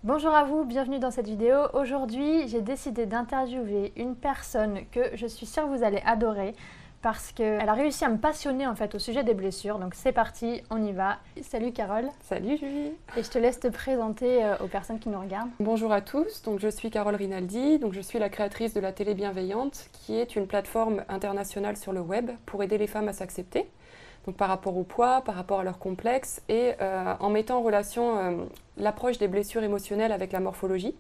Bonjour à vous, bienvenue dans cette vidéo. Aujourd'hui, j'ai décidé d'interviewer une personne que je suis sûre que vous allez adorer parce qu'elle a réussi à me passionner en fait au sujet des blessures. Donc c'est parti, on y va. Salut Carole. Salut Julie. Et je te laisse te présenter aux personnes qui nous regardent. Bonjour à tous, donc je suis Carole Rinaldi, donc je suis la créatrice de la Télé Bienveillante qui est une plateforme internationale sur le web pour aider les femmes à s'accepter. Donc par rapport au poids, par rapport à leurs complexes et en mettant en relation l'approche des blessures émotionnelles avec la morphologie.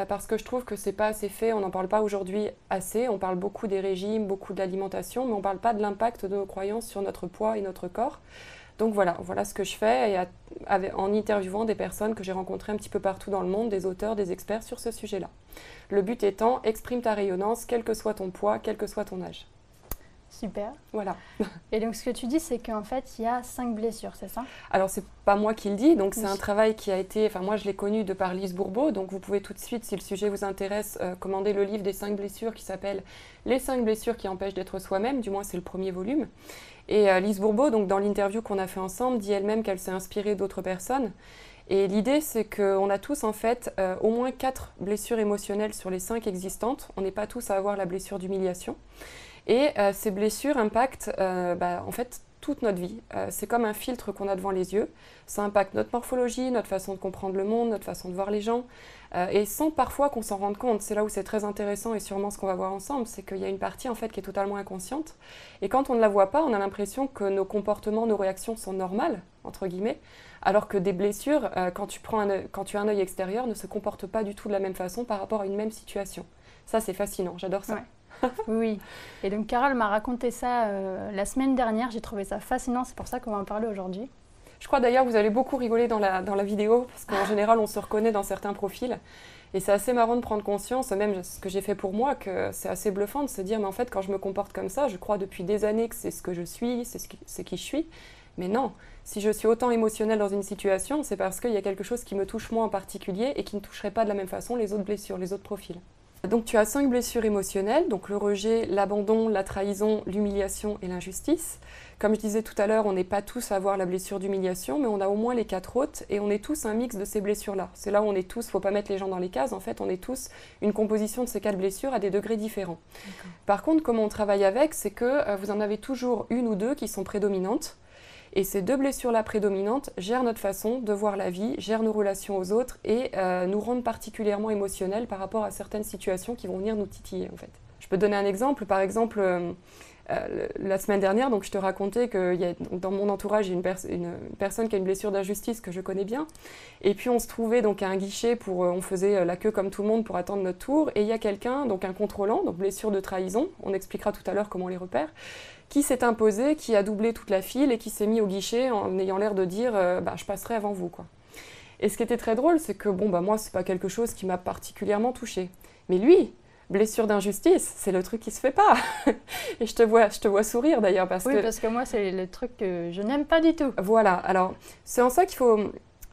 Parce que je trouve que c'est pas assez fait, on n'en parle pas aujourd'hui assez, on parle beaucoup des régimes, beaucoup de l'alimentation, mais on ne parle pas de l'impact de nos croyances sur notre poids et notre corps. Donc voilà ce que je fais en interviewant des personnes que j'ai rencontrées un petit peu partout dans le monde, des auteurs, des experts sur ce sujet-là. Le but étant, exprime ta rayonnance, quel que soit ton poids, quel que soit ton âge. Super. Voilà. Et donc ce que tu dis, c'est qu'en fait, il y a 5 blessures, c'est ça? Alors, c'est pas moi qui le dis, donc Oui. c'est un travail qui a été... Enfin, moi, je l'ai connu de par Lise Bourbeau, donc vous pouvez tout de suite, si le sujet vous intéresse, commander le livre des 5 blessures qui s'appelle « Les 5 blessures qui empêchent d'être soi-même », du moins c'est le premier volume. Et Lise Bourbeau, donc, dans l'interview qu'on a fait ensemble, dit elle-même qu'elle s'est inspirée d'autres personnes. Et l'idée, c'est qu'on a tous, en fait, au moins 4 blessures émotionnelles sur les 5 existantes. On n'est pas tous à avoir la blessure d'humiliation. Et ces blessures impactent en fait toute notre vie. C'est comme un filtre qu'on a devant les yeux. Ça impacte notre morphologie, notre façon de comprendre le monde, notre façon de voir les gens. Et sans parfois qu'on s'en rende compte. C'est là où c'est très intéressant et sûrement ce qu'on va voir ensemble, c'est qu'il y a une partie en fait qui est totalement inconsciente. Et quand on ne la voit pas, on a l'impression que nos comportements, nos réactions sont normales, entre guillemets, alors que des blessures, quand tu as un œil extérieur, ne se comportent pas du tout de la même façon par rapport à une même situation. Ça, c'est fascinant, j'adore ça. Ouais. Oui, et donc Carole m'a raconté ça la semaine dernière, j'ai trouvé ça fascinant, c'est pour ça qu'on va en parler aujourd'hui. Je crois d'ailleurs que vous allez beaucoup rigoler dans la vidéo, parce qu'en général on se reconnaît dans certains profils. Et c'est assez marrant de prendre conscience, même ce que j'ai fait pour moi, que c'est assez bluffant de se dire, mais en fait quand je me comporte comme ça, je crois depuis des années que c'est ce que je suis, c'est qui je suis. Mais non, si je suis autant émotionnelle dans une situation, c'est parce qu'il y a quelque chose qui me touche moi en particulier et qui ne toucherait pas de la même façon les autres blessures, les autres profils. Donc tu as 5 blessures émotionnelles, donc le rejet, l'abandon, la trahison, l'humiliation et l'injustice. Comme je disais tout à l'heure, on n'est pas tous à avoir la blessure d'humiliation, mais on a au moins les 4 autres et on est tous un mix de ces blessures-là. C'est là où on est tous, il ne faut pas mettre les gens dans les cases, en fait on est tous une composition de ces 4 blessures à des degrés différents. Par contre, comment on travaille avec, c'est que vous en avez toujours une ou deux qui sont prédominantes. Et ces 2 blessures-là prédominantes gèrent notre façon de voir la vie, gèrent nos relations aux autres et nous rendent particulièrement émotionnels par rapport à certaines situations qui vont venir nous titiller en fait. Je peux te donner un exemple. Par exemple, la semaine dernière, donc, je te racontais que dans mon entourage, il y a une personne qui a une blessure d'injustice que je connais bien. Et puis on se trouvait donc à un guichet, on faisait la queue comme tout le monde pour attendre notre tour. Et il y a quelqu'un, donc un contrôlant, donc blessure de trahison, on expliquera tout à l'heure comment on les repère, qui s'est imposé, qui a doublé toute la file et qui s'est mis au guichet en ayant l'air de dire je passerai avant vous, quoi. Et ce qui était très drôle, c'est que moi, c'est pas quelque chose qui m'a particulièrement touchée. Mais lui, blessure d'injustice, c'est le truc qui se fait pas. Et je te vois sourire d'ailleurs parce que moi, c'est le truc que je n'aime pas du tout. Voilà, alors c'est en ça qu'il faut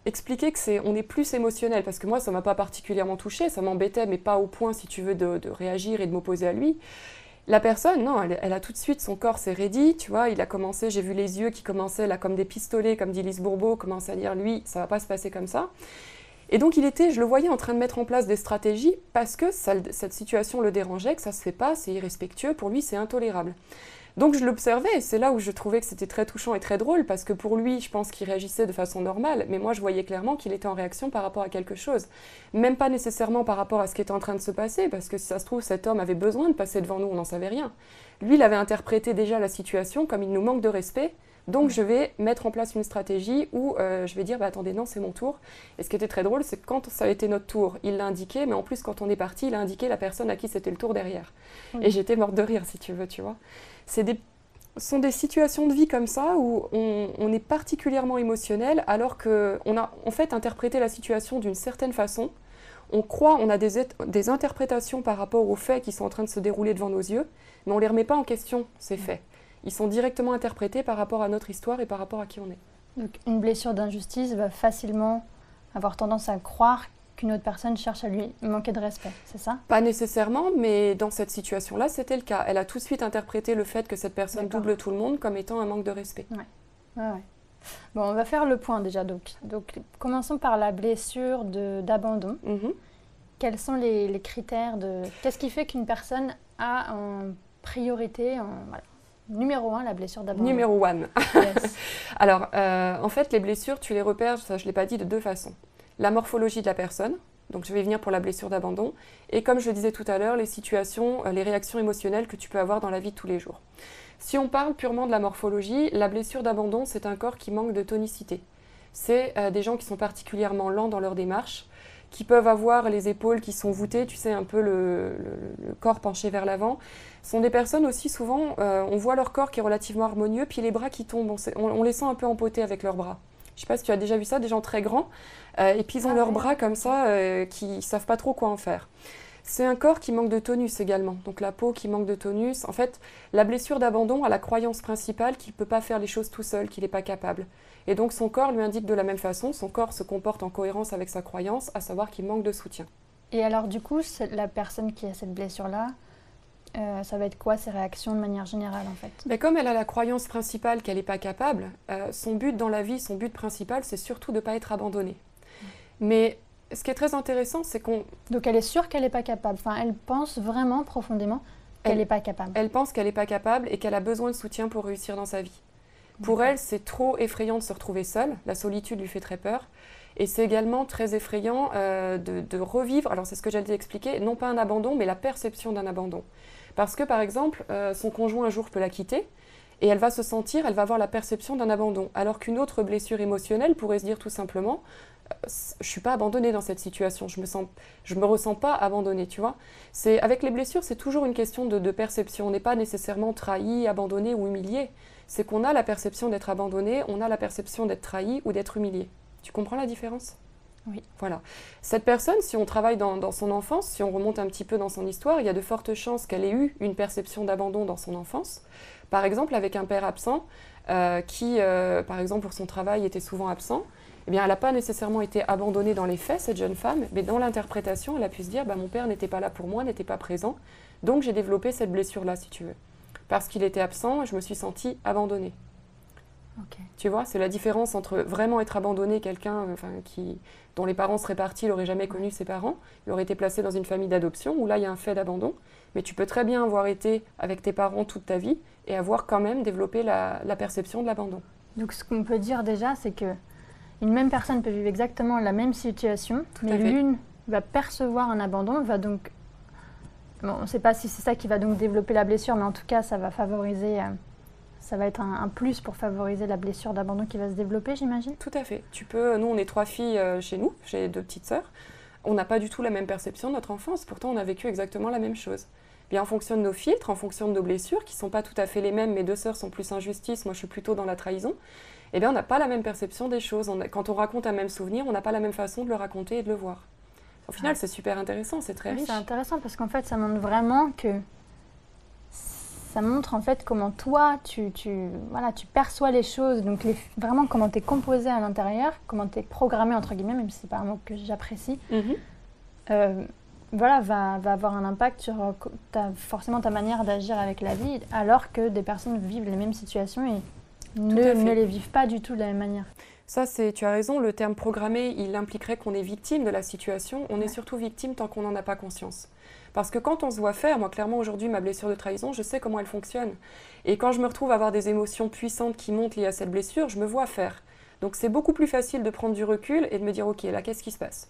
expliquer on est plus émotionnel, parce que moi, ça m'a pas particulièrement touchée, ça m'embêtait, mais pas au point, si tu veux, de réagir et de m'opposer à lui. La personne, non, elle a tout de suite, son corps s'est raidi, tu vois, il a commencé, j'ai vu les yeux qui commençaient là comme des pistolets, comme dit Lise Bourbeau, commencer à dire, lui, ça va pas se passer comme ça. Et donc je le voyais en train de mettre en place des stratégies parce que cette situation le dérangeait, que ça se fait pas, c'est irrespectueux, pour lui c'est intolérable. Donc je l'observais et c'est là où je trouvais que c'était très touchant et très drôle parce que pour lui, je pense qu'il réagissait de façon normale, mais moi je voyais clairement qu'il était en réaction par rapport à quelque chose. Même pas nécessairement par rapport à ce qui était en train de se passer, parce que si ça se trouve, cet homme avait besoin de passer devant nous, on n'en savait rien. Lui, il avait interprété déjà la situation comme il nous manque de respect, donc je vais mettre en place une stratégie où je vais dire attendez, non, c'est mon tour. Et ce qui était très drôle, c'est que quand ça a été notre tour, il l'a indiqué, mais en plus quand on est parti, il a indiqué la personne à qui c'était le tour derrière. Oui. Et j'étais morte de rire, si tu veux, tu vois. Ce sont des situations de vie comme ça où on est particulièrement émotionnel alors qu'on a en fait interprété la situation d'une certaine façon. On croit, on a des interprétations par rapport aux faits qui sont en train de se dérouler devant nos yeux, mais on ne les remet pas en question, ces faits. Ils sont directement interprétés par rapport à notre histoire et par rapport à qui on est. Donc une blessure d'injustice va facilement avoir tendance à croire qu'une autre personne cherche à lui manquer de respect, c'est ça? Pas nécessairement, mais dans cette situation-là, c'était le cas. Elle a tout de suite interprété le fait que cette personne double tout le monde comme étant un manque de respect. Ouais. Bon, on va faire le point déjà. Donc commençons par la blessure d'abandon. Quels sont les critères de... Qu'est-ce qui fait qu'une personne a en priorité, voilà, numéro 1, la blessure d'abandon? Numéro 1. Yes. Alors, en fait, les blessures, tu les repères, ça je ne l'ai pas dit, de deux façons. La morphologie de la personne, donc je vais y venir pour la blessure d'abandon, et comme je le disais tout à l'heure, les situations, les réactions émotionnelles que tu peux avoir dans la vie de tous les jours. Si on parle purement de la morphologie, la blessure d'abandon, c'est un corps qui manque de tonicité. C'est des gens qui sont particulièrement lents dans leur démarche, qui peuvent avoir les épaules qui sont voûtées, tu sais, un peu le corps penché vers l'avant. Ce sont des personnes aussi, souvent, on voit leur corps qui est relativement harmonieux, puis les bras qui tombent, on les sent un peu empotés avec leurs bras. Je ne sais pas si tu as déjà vu ça, des gens très grands, et puis ils ont leurs bras comme ça, qui ne savent pas trop quoi en faire. C'est un corps qui manque de tonus également, donc la peau qui manque de tonus. En fait, la blessure d'abandon a la croyance principale qu'il ne peut pas faire les choses tout seul, qu'il n'est pas capable. Et donc son corps lui indique de la même façon, son corps se comporte en cohérence avec sa croyance, à savoir qu'il manque de soutien. Et alors du coup, la personne qui a cette blessure-là, ça va être quoi ses réactions de manière générale en fait? Mais comme elle a la croyance principale qu'elle n'est pas capable, son but dans la vie, son but principal, c'est surtout de ne pas être abandonnée. Mais ce qui est très intéressant, c'est qu'on... Donc elle est sûre qu'elle n'est pas capable, enfin elle pense vraiment profondément qu'elle n'est pas capable. Elle pense qu'elle n'est pas capable et qu'elle a besoin de soutien pour réussir dans sa vie. Pour elle, c'est trop effrayant de se retrouver seule, la solitude lui fait très peur. Et c'est également très effrayant de revivre, alors c'est ce que j'allais expliquer, non pas un abandon, mais la perception d'un abandon. Parce que par exemple, son conjoint un jour peut la quitter, et elle va avoir la perception d'un abandon. Alors qu'une autre blessure émotionnelle pourrait se dire tout simplement, je ne suis pas abandonnée dans cette situation, je me ressens pas abandonnée, tu vois. Avec les blessures, c'est toujours une question de perception. On n'est pas nécessairement trahi, abandonné ou humilié. C'est qu'on a la perception d'être abandonné, on a la perception d'être trahi ou d'être humilié. Tu comprends la différence? Oui. Voilà. Cette personne, si on travaille dans son enfance, si on remonte un petit peu dans son histoire, il y a de fortes chances qu'elle ait eu une perception d'abandon dans son enfance. Par exemple, avec un père absent, qui, par exemple, pour son travail, était souvent absent, eh bien, elle n'a pas nécessairement été abandonnée dans les faits, cette jeune femme, mais dans l'interprétation, elle a pu se dire, mon père n'était pas là pour moi, n'était pas présent, donc j'ai développé cette blessure-là, si tu veux. Parce qu'il était absent, je me suis sentie abandonnée. Okay. Tu vois, c'est la différence entre vraiment être abandonné, quelqu'un dont les parents seraient partis, il n'aurait jamais connu ses parents, il aurait été placé dans une famille d'adoption, où là, il y a un fait d'abandon, mais tu peux très bien avoir été avec tes parents toute ta vie et avoir quand même développé la perception de l'abandon. Donc ce qu'on peut dire déjà, c'est que une même personne peut vivre exactement la même situation, mais l'une va percevoir un abandon, va donc... Bon, on ne sait pas si c'est ça qui va donc développer la blessure, mais en tout cas, ça va favoriser... Ça va être un plus pour favoriser la blessure d'abandon qui va se développer, j'imagine? Tout à fait. Nous, on est 3 filles chez nous, j'ai 2 petites sœurs. On n'a pas du tout la même perception de notre enfance, pourtant on a vécu exactement la même chose. Bien, en fonction de nos filtres, en fonction de nos blessures, qui ne sont pas tout à fait les mêmes, mes 2 sœurs sont plus injustice, moi je suis plutôt dans la trahison, eh bien on n'a pas la même perception des choses. Quand on raconte un même souvenir, on n'a pas la même façon de le raconter et de le voir. Au final, c'est super intéressant, c'est très riche. C'est intéressant parce qu'en fait, ça montre vraiment que... Ça montre en fait comment toi, tu perçois les choses, donc vraiment comment tu es composé à l'intérieur, comment tu es programmé, entre guillemets, même si ce n'est pas un mot que j'apprécie, va avoir un impact sur forcément ta manière d'agir avec la vie, alors que des personnes vivent les mêmes situations et ne les vivent pas du tout de la même manière. Ça, tu as raison, le terme programmé, il impliquerait qu'on est victime de la situation. On est surtout victime tant qu'on n'en a pas conscience. Parce que quand on se voit faire, moi clairement aujourd'hui, ma blessure de trahison, je sais comment elle fonctionne. Et quand je me retrouve à avoir des émotions puissantes qui montent liées à cette blessure, je me vois faire. Donc c'est beaucoup plus facile de prendre du recul et de me dire, ok, là, qu'est-ce qui se passe?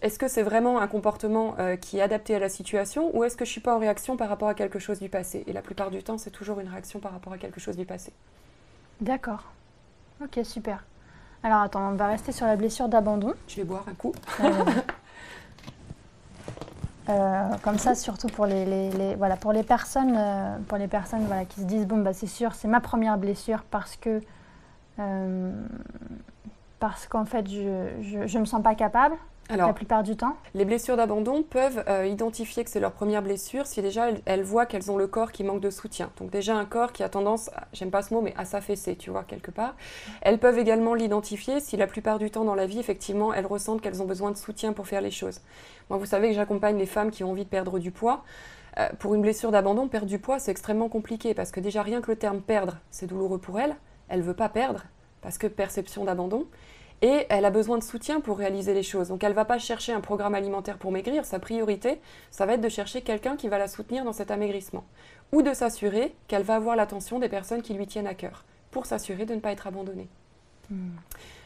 Est-ce que c'est vraiment un comportement qui est adapté à la situation ou est-ce que je ne suis pas en réaction par rapport à quelque chose du passé? Et la plupart du temps, c'est toujours une réaction par rapport à quelque chose du passé. D'accord. Ok, super. Alors attends, on va rester sur la blessure d'abandon. Je vais boire un coup. Comme ça, surtout pour pour les personnes qui se disent c'est sûr, c'est ma première blessure parce qu'en fait je me sens pas capable. Alors, la plupart du temps. Les blessures d'abandon peuvent identifier que c'est leur première blessure si déjà elles voient qu'elles ont le corps qui manque de soutien. Donc déjà un corps qui a tendance, j'aime pas ce mot, mais à s'affaisser, tu vois, quelque part. Elles peuvent également l'identifier si la plupart du temps dans la vie, effectivement, elles ressentent qu'elles ont besoin de soutien pour faire les choses. Moi, vous savez que j'accompagne les femmes qui ont envie de perdre du poids. Pour une blessure d'abandon, perdre du poids, c'est extrêmement compliqué parce que déjà rien que le terme perdre, c'est douloureux pour elle. Elle veut pas perdre. parce que perception d'abandon, et elle a besoin de soutien pour réaliser les choses. Donc elle ne va pas chercher un programme alimentaire pour maigrir, sa priorité, ça va être de chercher quelqu'un qui va la soutenir dans cet amaigrissement, ou de s'assurer qu'elle va avoir l'attention des personnes qui lui tiennent à cœur, pour s'assurer de ne pas être abandonnée.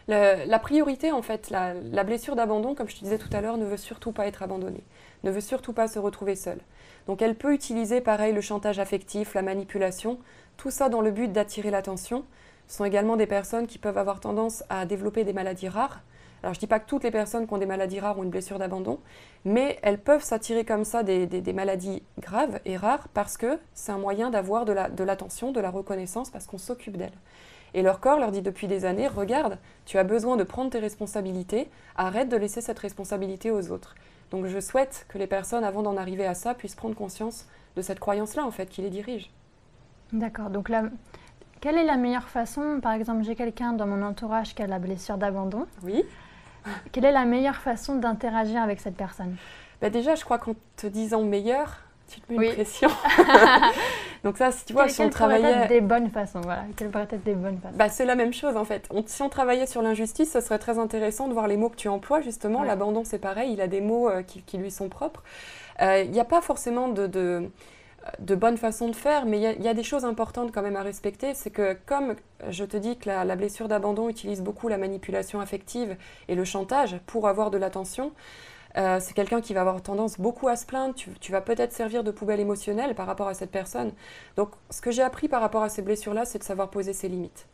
La priorité, en fait, la blessure d'abandon, comme je te disais tout à l'heure, ne veut surtout pas être abandonnée, ne veut surtout pas se retrouver seule. Donc elle peut utiliser, pareil, le chantage affectif, la manipulation, tout ça dans le but d'attirer l'attention. Ce sont également des personnes qui peuvent avoir tendance à développer des maladies rares. Alors je ne dis pas que toutes les personnes qui ont des maladies rares ont une blessure d'abandon, mais elles peuvent s'attirer comme ça des maladies graves et rares parce que c'est un moyen d'avoir de l'attention, de la reconnaissance, parce qu'on s'occupe d'elles. Et leur corps leur dit depuis des années, regarde, tu as besoin de prendre tes responsabilités, arrête de laisser cette responsabilité aux autres. Donc je souhaite que les personnes, avant d'en arriver à ça, puissent prendre conscience de cette croyance-là, en fait, qui les dirige. D'accord, donc là, quelle est la meilleure façon, par exemple, j'ai quelqu'un dans mon entourage qui a la blessure d'abandon. Oui. Quelle est la meilleure façon d'interagir avec cette personne? Déjà, je crois qu'en te disant meilleur, tu te mets une pression. Donc ça, si tu vois, si on travaillait... Quelles pourraient être des bonnes façons, voilà. Quelles pourraient être des bonnes façons? C'est la même chose, en fait. Si on travaillait sur l'injustice, ce serait très intéressant de voir les mots que tu emploies, justement. Ouais. L'abandon, c'est pareil, il a des mots qui lui sont propres. Il n'y a pas forcément de bonne façon de faire, mais il y a des choses importantes quand même à respecter. C'est que, comme je te dis que la blessure d'abandon utilise beaucoup la manipulation affective et le chantage pour avoir de l'attention, c'est quelqu'un qui va avoir tendance beaucoup à se plaindre, tu vas peut-être servir de poubelle émotionnelle par rapport à cette personne. Donc ce que j'ai appris par rapport à ces blessures-là, c'est de savoir poser ses limites.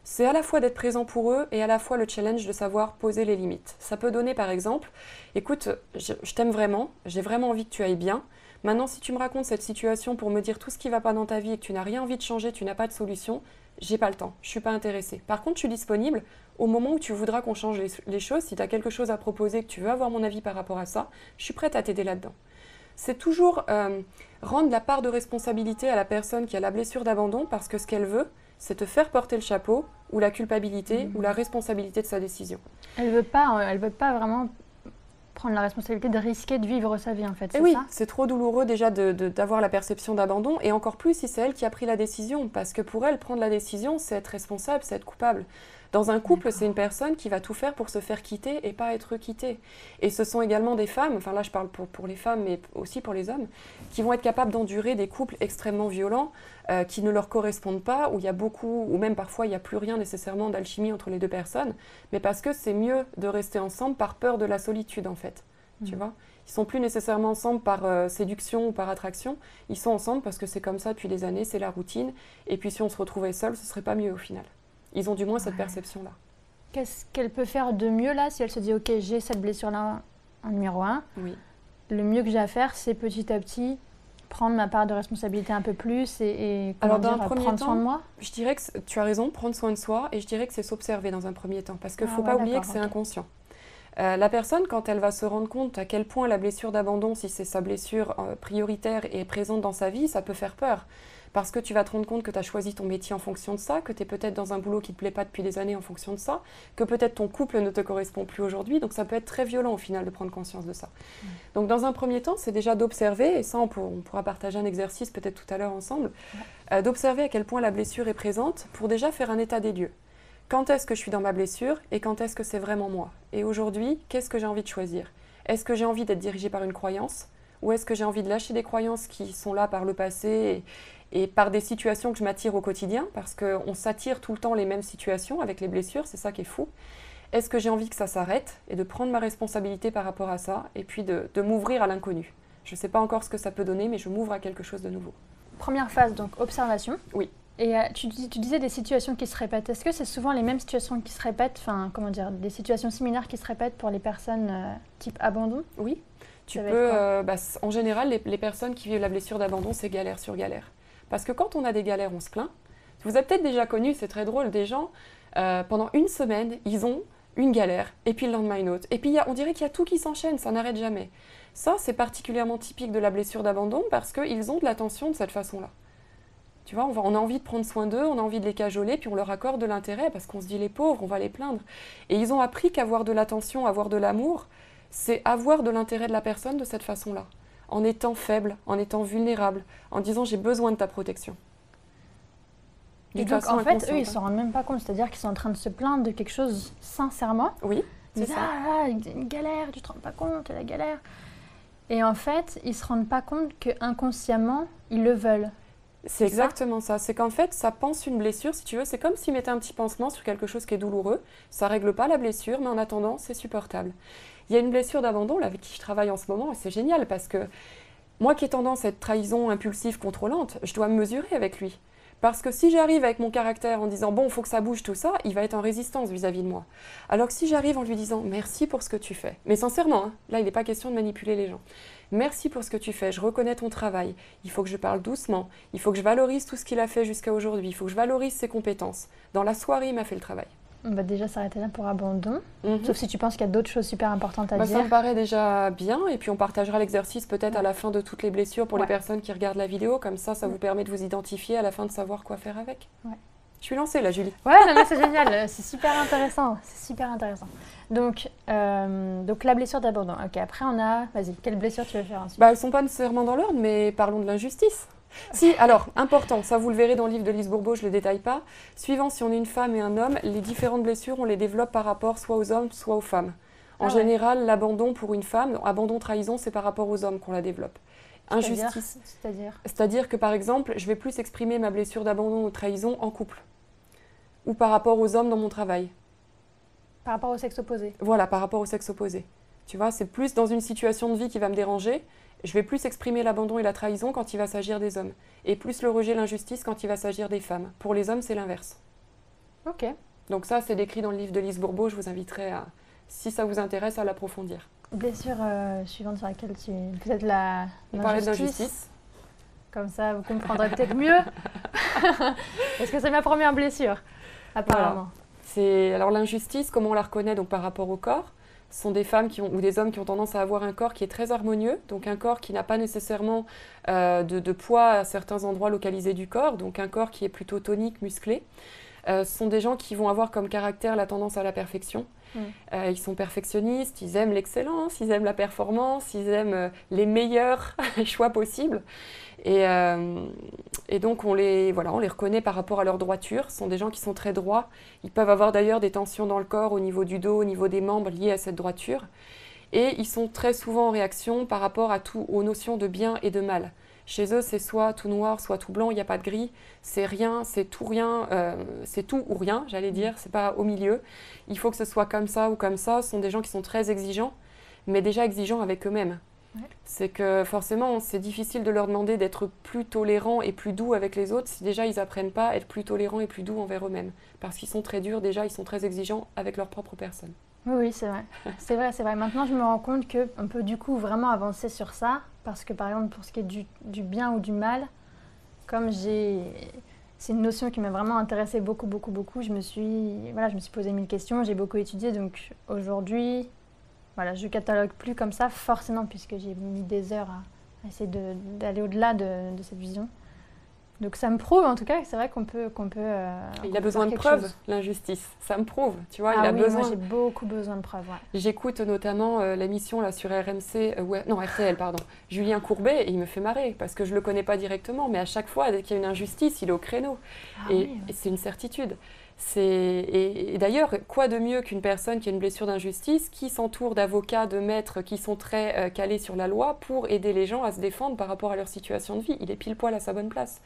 C'est à la fois d'être présent pour eux et à la fois le challenge de savoir poser les limites. Ça peut donner par exemple, écoute, je t'aime vraiment, j'ai vraiment envie que tu ailles bien. Maintenant, si tu me racontes cette situation pour me dire tout ce qui ne va pas dans ta vie et que tu n'as rien envie de changer, tu n'as pas de solution, j'ai pas le temps, je ne suis pas intéressée. Par contre, je suis disponible au moment où tu voudras qu'on change les choses. Si tu as quelque chose à proposer, que tu veux avoir mon avis par rapport à ça, je suis prête à t'aider là-dedans. C'est toujours rendre la part de responsabilité à la personne qui a la blessure d'abandon parce que ce qu'elle veut, c'est te faire porter le chapeau ou la culpabilité ou la responsabilité de sa décision. Elle veut pas vraiment prendre la responsabilité de risquer de vivre sa vie, en fait, c'est oui, ça? C'est trop douloureux déjà d'avoir la perception d'abandon, et encore plus si c'est elle qui a pris la décision, parce que pour elle, prendre la décision, c'est être responsable, c'est être coupable. Dans un couple, c'est une personne qui va tout faire pour se faire quitter et pas être quittée. Et ce sont également des femmes, enfin là je parle pour les femmes, mais aussi pour les hommes, qui vont être capables d'endurer des couples extrêmement violents, qui ne leur correspondent pas, où il y a beaucoup, ou même parfois il n'y a plus rien nécessairement d'alchimie entre les deux personnes, mais parce que c'est mieux de rester ensemble par peur de la solitude en fait. Tu vois, ils sont plus nécessairement ensemble par séduction ou par attraction, ils sont ensemble parce que c'est comme ça depuis des années, c'est la routine, et puis si on se retrouvait seul, ce serait pas mieux au final. Ils ont du moins cette perception-là. Qu'est-ce qu'elle peut faire de mieux là si elle se dit ok, j'ai cette blessure-là en numéro 1. Oui. Le mieux que j'ai à faire, c'est petit à petit prendre ma part de responsabilité un peu plus et prendre soin de moi. Je dirais que tu as raison, prendre soin de soi, et je dirais que c'est s'observer dans un premier temps, parce qu'il ne faut pas oublier que c'est inconscient. La personne, quand elle va se rendre compte à quel point la blessure d'abandon, si c'est sa blessure prioritaire et présente dans sa vie, ça peut faire peur. Parce que tu vas te rendre compte que tu as choisi ton métier en fonction de ça, que tu es peut-être dans un boulot qui ne te plaît pas depuis des années en fonction de ça, que peut-être ton couple ne te correspond plus aujourd'hui. Donc ça peut être très violent au final de prendre conscience de ça. Donc dans un premier temps, c'est déjà d'observer, et ça on pourra partager un exercice peut-être tout à l'heure ensemble, d'observer à quel point la blessure est présente pour déjà faire un état des lieux. Quand est-ce que je suis dans ma blessure et quand est-ce que c'est vraiment moi? Et aujourd'hui, qu'est-ce que j'ai envie de choisir? Est-ce que j'ai envie d'être dirigée par une croyance? Ou est-ce que j'ai envie de lâcher des croyances qui sont là par le passé et par des situations que je m'attire au quotidien? Parce qu'on s'attire tout le temps les mêmes situations avec les blessures, c'est ça qui est fou. Est-ce que j'ai envie que ça s'arrête et de prendre ma responsabilité par rapport à ça et puis de m'ouvrir à l'inconnu? Je ne sais pas encore ce que ça peut donner, mais je m'ouvre à quelque chose de nouveau. Première phase, donc observation. Oui. Et tu disais des situations qui se répètent. Est-ce que c'est souvent les mêmes situations qui se répètent, enfin, comment dire, des situations similaires qui se répètent pour les personnes type abandon? Oui. Tu peux, en général, les personnes qui vivent la blessure d'abandon, c'est galère sur galère. Parce que quand on a des galères, on se plaint. Vous avez peut-être déjà connu, c'est très drôle, des gens, pendant une semaine, ils ont une galère, et puis le lendemain une autre. Et puis on dirait qu'il y a tout qui s'enchaîne, ça n'arrête jamais. Ça, c'est particulièrement typique de la blessure d'abandon parce qu'ils ont de l'attention de cette façon-là. Tu vois, on a envie de prendre soin d'eux, on a envie de les cajoler, puis on leur accorde de l'intérêt parce qu'on se dit les pauvres, on va les plaindre. Et ils ont appris qu'avoir de l'attention, avoir de l'amour, c'est avoir de l'intérêt de la personne de cette façon-là, en étant faible, en étant vulnérable, en disant j'ai besoin de ta protection. Et donc, en fait, eux, ils ne s'en rendent même pas compte. C'est-à-dire qu'ils sont en train de se plaindre de quelque chose sincèrement. Oui, ils disent, une galère, tu te rends pas compte, la galère. Et en fait, ils ne se rendent pas compte qu'inconsciemment, ils le veulent. C'est exactement ça. C'est qu'en fait, ça panse une blessure, si tu veux. C'est comme s'ils mettaient un petit pansement sur quelque chose qui est douloureux. Ça ne règle pas la blessure, mais en attendant, c'est supportable. Il y a une blessure d'abandon, là, avec qui je travaille en ce moment, et c'est génial parce que moi qui ai tendance à être trahison, impulsive, contrôlante, je dois me mesurer avec lui. Parce que si j'arrive avec mon caractère en disant « bon, il faut que ça bouge tout ça », il va être en résistance vis-à-vis de moi. Alors que si j'arrive en lui disant « merci pour ce que tu fais », mais sincèrement, hein, là il n'est pas question de manipuler les gens. « Merci pour ce que tu fais, je reconnais ton travail, il faut que je parle doucement, il faut que je valorise tout ce qu'il a fait jusqu'à aujourd'hui, il faut que je valorise ses compétences. Dans la soirée, il m'a fait le travail. » On va déjà s'arrêter là pour abandon, sauf si tu penses qu'il y a d'autres choses super importantes à dire. Ça me paraît déjà bien, et puis on partagera l'exercice peut-être à la fin de toutes les blessures pour les personnes qui regardent la vidéo, comme ça vous permet de vous identifier à la fin de savoir quoi faire avec. Je suis lancée là, Julie. Ouais, non, mais c'est génial, c'est super intéressant, Donc la blessure d'abandon. Ok, après on a, vas-y, quelle blessure tu veux faire ensuite? Elles ne sont pas nécessairement dans l'ordre, mais parlons de l'injustice. Si, alors, important, ça vous le verrez dans le livre de Lise Bourbeau, je ne le détaille pas. Suivant si on est une femme et un homme, les différentes blessures, on les développe par rapport soit aux hommes, soit aux femmes. En général, l'abandon pour une femme, abandon-trahison, c'est par rapport aux hommes qu'on la développe. Injustice, c'est-à-dire que par exemple, je vais plus exprimer ma blessure d'abandon ou de trahison en couple. Ou par rapport aux hommes dans mon travail. Par rapport au sexe opposé. Voilà, par rapport au sexe opposé. Tu vois, c'est plus dans une situation de vie qui va me déranger. Je vais plus exprimer l'abandon et la trahison quand il va s'agir des hommes. Et plus le rejet, l'injustice quand il va s'agir des femmes. Pour les hommes, c'est l'inverse. Ok. Donc ça, c'est décrit dans le livre de Lise Bourbeau. Je vous inviterai, si ça vous intéresse, à l'approfondir. Blessure suivante sur laquelle tu... Peut-être on parlait de l'injustice. Comme ça, vous comprendrez peut-être mieux. Parce que c'est ma première blessure, apparemment. Voilà. Alors l'injustice, comment on la reconnaît donc, par rapport au corps? Ce sont des femmes ou des hommes qui ont tendance à avoir un corps qui est très harmonieux, donc un corps qui n'a pas nécessairement de poids à certains endroits localisés du corps, donc un corps qui est plutôt tonique, musclé. Ce sont des gens qui vont avoir comme caractère la tendance à la perfection. Ils sont perfectionnistes, ils aiment l'excellence, ils aiment la performance, ils aiment les meilleurs choix possibles. Et donc on les reconnaît par rapport à leur droiture. Ce sont des gens qui sont très droits. Ils peuvent avoir d'ailleurs des tensions dans le corps au niveau du dos, au niveau des membres liées à cette droiture. Et ils sont très souvent en réaction par rapport aux notions de bien et de mal. Chez eux, c'est soit tout noir, soit tout blanc, il n'y a pas de gris. C'est rien, c'est tout rien, c'est tout ou rien, j'allais dire. C'est pas au milieu. Il faut que ce soit comme ça ou comme ça. Ce sont des gens qui sont très exigeants, mais déjà exigeants avec eux-mêmes. Ouais. C'est que forcément, c'est difficile de leur demander d'être plus tolérants et plus doux avec les autres si déjà ils n'apprennent pas à être plus tolérants et plus doux envers eux-mêmes. Parce qu'ils sont très durs, déjà ils sont très exigeants avec leur propre personne. Oui, c'est vrai. C'est vrai. Maintenant, je me rends compte qu'on peut du coup vraiment avancer sur ça. Parce que par exemple, pour ce qui est du bien ou du mal, comme c'est une notion qui m'a vraiment intéressée beaucoup, je me suis posé 1000 questions, j'ai beaucoup étudié. Donc aujourd'hui, je catalogue plus comme ça, forcément, puisque j'ai mis des heures à essayer d'aller au-delà de cette vision. Donc ça me prouve en tout cas que c'est vrai qu'on peut il a besoin de preuves, l'injustice. Ça me prouve, tu vois. Moi j'ai beaucoup besoin de preuves. Ouais. J'écoute notamment l'émission là sur RMC, RTL pardon, Julien Courbet, et il me fait marrer parce que je le connais pas directement, mais à chaque fois dès qu'il y a une injustice, il est au créneau. Et c'est une certitude. Et d'ailleurs, quoi de mieux qu'une personne qui a une blessure d'injustice, qui s'entoure d'avocats, de maîtres qui sont très calés sur la loi pour aider les gens à se défendre par rapport à leur situation de vie. Il est pile poil à sa bonne place.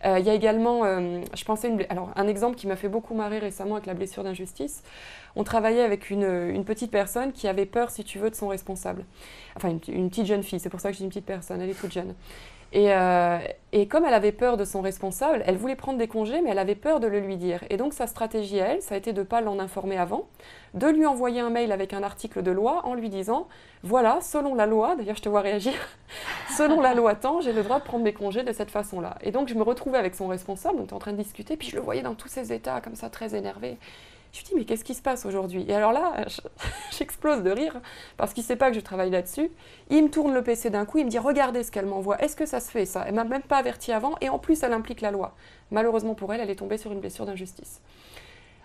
Il y a également, un exemple qui m'a fait beaucoup marrer récemment avec la blessure d'injustice. On travaillait avec une petite personne qui avait peur, si tu veux, de son responsable. Enfin, une petite jeune fille, c'est pour ça que je dis une petite personne, elle est toute jeune. Et comme elle avait peur de son responsable, elle voulait prendre des congés, mais elle avait peur de le lui dire. Et donc sa stratégie à elle, ça a été de ne pas l'en informer avant, de lui envoyer un mail avec un article de loi en lui disant « Voilà, selon la loi, d'ailleurs je te vois réagir, selon la loi tant, j'ai le droit de prendre mes congés de cette façon-là. » Et donc je me retrouvais avec son responsable, on était en train de discuter, puis je le voyais dans tous ses états, comme ça, très énervé. Je me dis, mais qu'est-ce qui se passe aujourd'hui? Et alors là, j'explose de rire, parce qu'il ne sait pas que je travaille là-dessus. Il me tourne le PC d'un coup, il me dit, regardez ce qu'elle m'envoie, est-ce que ça se fait ça? Elle ne m'a même pas averti avant, et en plus, elle implique la loi. Malheureusement pour elle, elle est tombée sur une blessure d'injustice.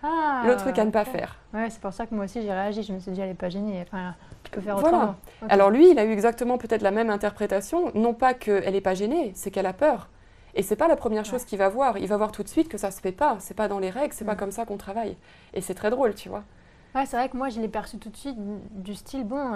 Le truc à ne pas faire. Ouais, c'est pour ça que moi aussi j'ai réagi, je me suis dit, elle n'est pas gênée, enfin, tu peux faire autrement. Voilà. Okay. Alors lui, il a eu exactement peut-être la même interprétation, non pas qu'elle n'est pas gênée, c'est qu'elle a peur. Et c'est pas la première chose qu'il va voir. Il va voir tout de suite que ça se fait pas. C'est pas dans les règles, c'est pas comme ça qu'on travaille. Et c'est très drôle, tu vois. Ouais, c'est vrai que moi, je l'ai perçu tout de suite du style, bon,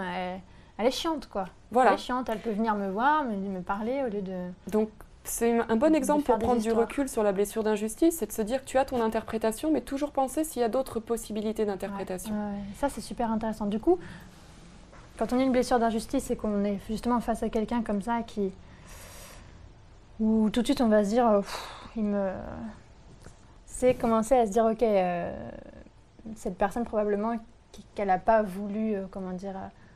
elle est chiante, quoi. Voilà. Elle est chiante, elle peut venir me voir, me parler au lieu de... Donc, c'est un bon exemple pour prendre du recul sur la blessure d'injustice, c'est de se dire que tu as ton interprétation, mais toujours penser s'il y a d'autres possibilités d'interprétation. Ouais. Ça, c'est super intéressant. Du coup, quand on a une blessure d'injustice et qu'on est justement face à quelqu'un comme ça où tout de suite on va se dire, c'est commencer à se dire, ok, cette personne probablement qu'elle n'a pas voulu,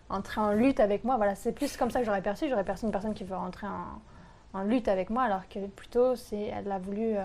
entrer en lutte avec moi. Voilà, c'est plus comme ça que j'aurais perçu une personne qui veut rentrer en lutte avec moi, alors que plutôt elle a voulu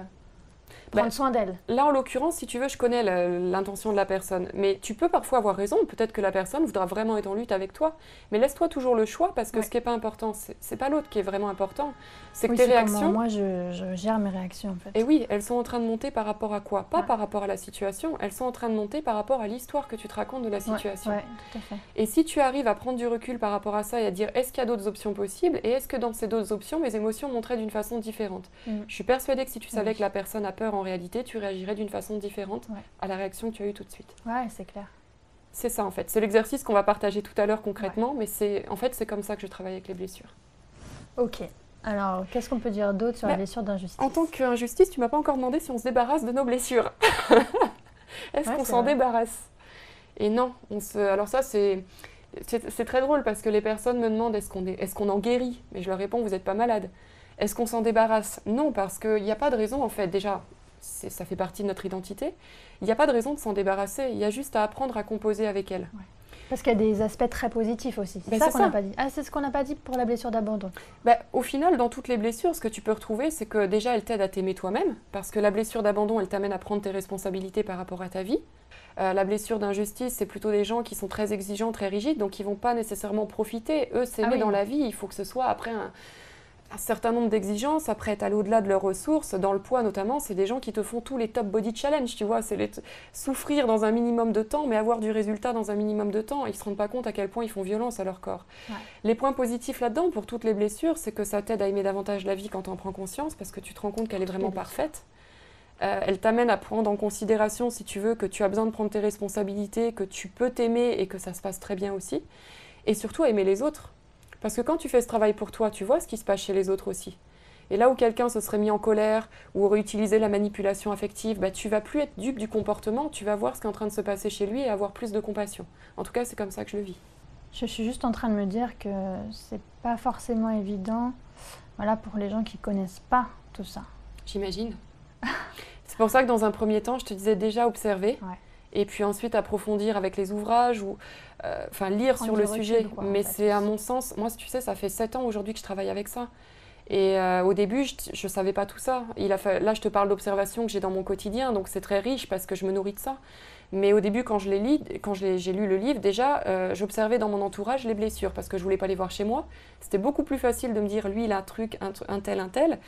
prendre soin d'elle. Là, en l'occurrence, si tu veux, je connais l'intention de la personne. Mais tu peux parfois avoir raison. Peut-être que la personne voudra vraiment être en lutte avec toi. Mais laisse-toi toujours le choix, parce que ce qui n'est pas important, c'est pas l'autre qui est vraiment important. C'est que tes réactions... Moi, je gère mes réactions, en fait. Et oui, elles sont en train de monter par rapport à quoi? Pas par rapport à la situation. Elles sont en train de monter par rapport à l'histoire que tu te racontes de la situation. Ouais, tout à fait. Et si tu arrives à prendre du recul par rapport à ça et à dire, est-ce qu'il y a d'autres options possibles? Et est-ce que dans ces d'autres options, mes émotions monteraient d'une façon différente? Je suis persuadée que si tu savais que la personne a peur en réalité, tu réagirais d'une façon différente à la réaction que tu as eue tout de suite. Ouais, c'est clair. C'est ça en fait. C'est l'exercice qu'on va partager tout à l'heure concrètement, mais c'est comme ça que je travaille avec les blessures. Ok. Alors, qu'est-ce qu'on peut dire d'autre sur la blessure d'injustice? En tant qu'injustice, tu m'as pas encore demandé si on se débarrasse de nos blessures. Est-ce qu'on s'en débarrasse? Et non. Alors ça, c'est très drôle parce que les personnes me demandent est-ce qu'on en guérit? Mais je leur réponds, vous n'êtes pas malade. Est-ce qu'on s'en débarrasse? Non, parce qu'il n'y a pas de raison en fait. Déjà, ça fait partie de notre identité. Il n'y a pas de raison de s'en débarrasser. Il y a juste à apprendre à composer avec elle. Ouais. Parce qu'il y a des aspects très positifs aussi. C'est ça qu'on n'a pas dit. Ah, c'est ce qu'on n'a pas dit pour la blessure d'abandon. Au final, dans toutes les blessures, ce que tu peux retrouver, c'est que déjà, elle t'aide à t'aimer toi-même. Parce que la blessure d'abandon, elle t'amène à prendre tes responsabilités par rapport à ta vie. La blessure d'injustice, c'est plutôt des gens qui sont très exigeants, très rigides, donc ils ne vont pas nécessairement profiter. Eux, s'aimer dans la vie, il faut que ce soit après un certain nombre d'exigences, après être allé au-delà de leurs ressources, dans le poids notamment, c'est des gens qui te font tous les top body challenge, tu vois, c'est souffrir dans un minimum de temps, mais avoir du résultat dans un minimum de temps, ils ne se rendent pas compte à quel point ils font violence à leur corps. Ouais. Les points positifs là-dedans, pour toutes les blessures, c'est que ça t'aide à aimer davantage la vie quand tu en prends conscience, parce que tu te rends compte qu'elle est vraiment parfaite. Elle t'amène à prendre en considération, si tu veux, que tu as besoin de prendre tes responsabilités, que tu peux t'aimer et que ça se passe très bien aussi, et surtout à aimer les autres. Parce que quand tu fais ce travail pour toi, tu vois ce qui se passe chez les autres aussi. Et là où quelqu'un se serait mis en colère ou aurait utilisé la manipulation affective, tu vas plus être dupe du comportement, tu vas voir ce qui est en train de se passer chez lui et avoir plus de compassion. En tout cas, c'est comme ça que je le vis. Je suis juste en train de me dire que c'est pas forcément évident, pour les gens qui connaissent pas tout ça. J'imagine. C'est pour ça que dans un premier temps, je te disais déjà observer. Ouais. Et puis ensuite approfondir avec les ouvrages ou lire sur le sujet. Mais c'est à mon sens, moi tu sais, ça fait 7 ans aujourd'hui que je travaille avec ça. Et au début, je ne savais pas tout ça. Là, je te parle d'observations que j'ai dans mon quotidien, donc c'est très riche parce que je me nourris de ça. Mais au début, quand j'ai lu le livre, déjà, j'observais dans mon entourage les blessures parce que je ne voulais pas les voir chez moi. C'était beaucoup plus facile de me dire, lui, il a un truc, un tel.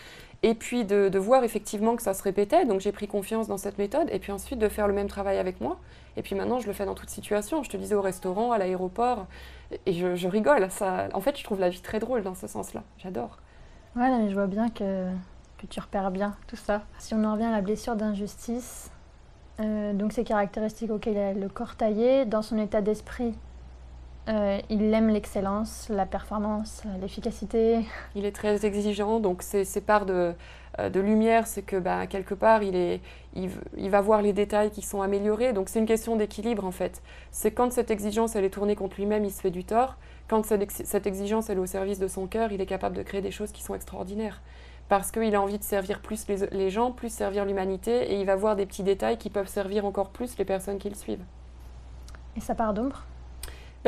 Et puis de voir effectivement que ça se répétait. Donc j'ai pris confiance dans cette méthode. Et puis ensuite de faire le même travail avec moi. Et puis maintenant, je le fais dans toute situation. Je te disais au restaurant, à l'aéroport. Et je rigole. Ça, en fait, je trouve la vie très drôle dans ce sens-là. J'adore. Ouais, mais je vois bien que tu repères bien tout ça. Si on en revient à la blessure d'injustice, donc ces caractéristiques, il a le corps taillé. Dans son état d'esprit, il aime l'excellence, la performance, l'efficacité. Il est très exigeant, donc ses parts de lumière, c'est que quelque part, il va voir les détails qui sont améliorés. Donc c'est une question d'équilibre en fait. C'est quand cette exigence elle est tournée contre lui-même, il se fait du tort. Quand cette exigence elle est au service de son cœur, il est capable de créer des choses qui sont extraordinaires. Parce qu'il a envie de servir plus les gens, plus servir l'humanité, et il va voir des petits détails qui peuvent servir encore plus les personnes qui le suivent. Et sa part d'ombre ?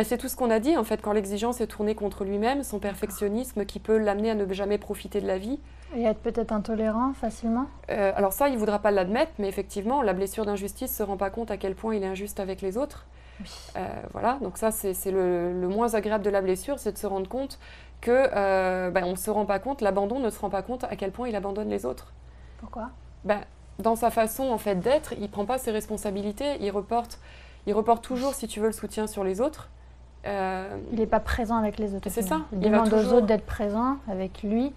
C'est tout ce qu'on a dit, en fait, quand l'exigence est tournée contre lui-même, son perfectionnisme qui peut l'amener à ne jamais profiter de la vie. Et être peut-être intolérant facilement ? Alors ça, il ne voudra pas l'admettre, mais effectivement, la blessure d'injustice ne se rend pas compte à quel point il est injuste avec les autres. Oui. Voilà, donc ça, c'est le moins agréable de la blessure, c'est de se rendre compte qu'on ne se rend pas compte, l'abandon ne se rend pas compte à quel point il abandonne les autres. Pourquoi ? Dans sa façon en fait, d'être, il ne prend pas ses responsabilités, il reporte toujours, si tu veux, le soutien sur les autres. Il n'est pas présent avec les autres. C'est ça. Il demande aux autres d'être présents avec lui.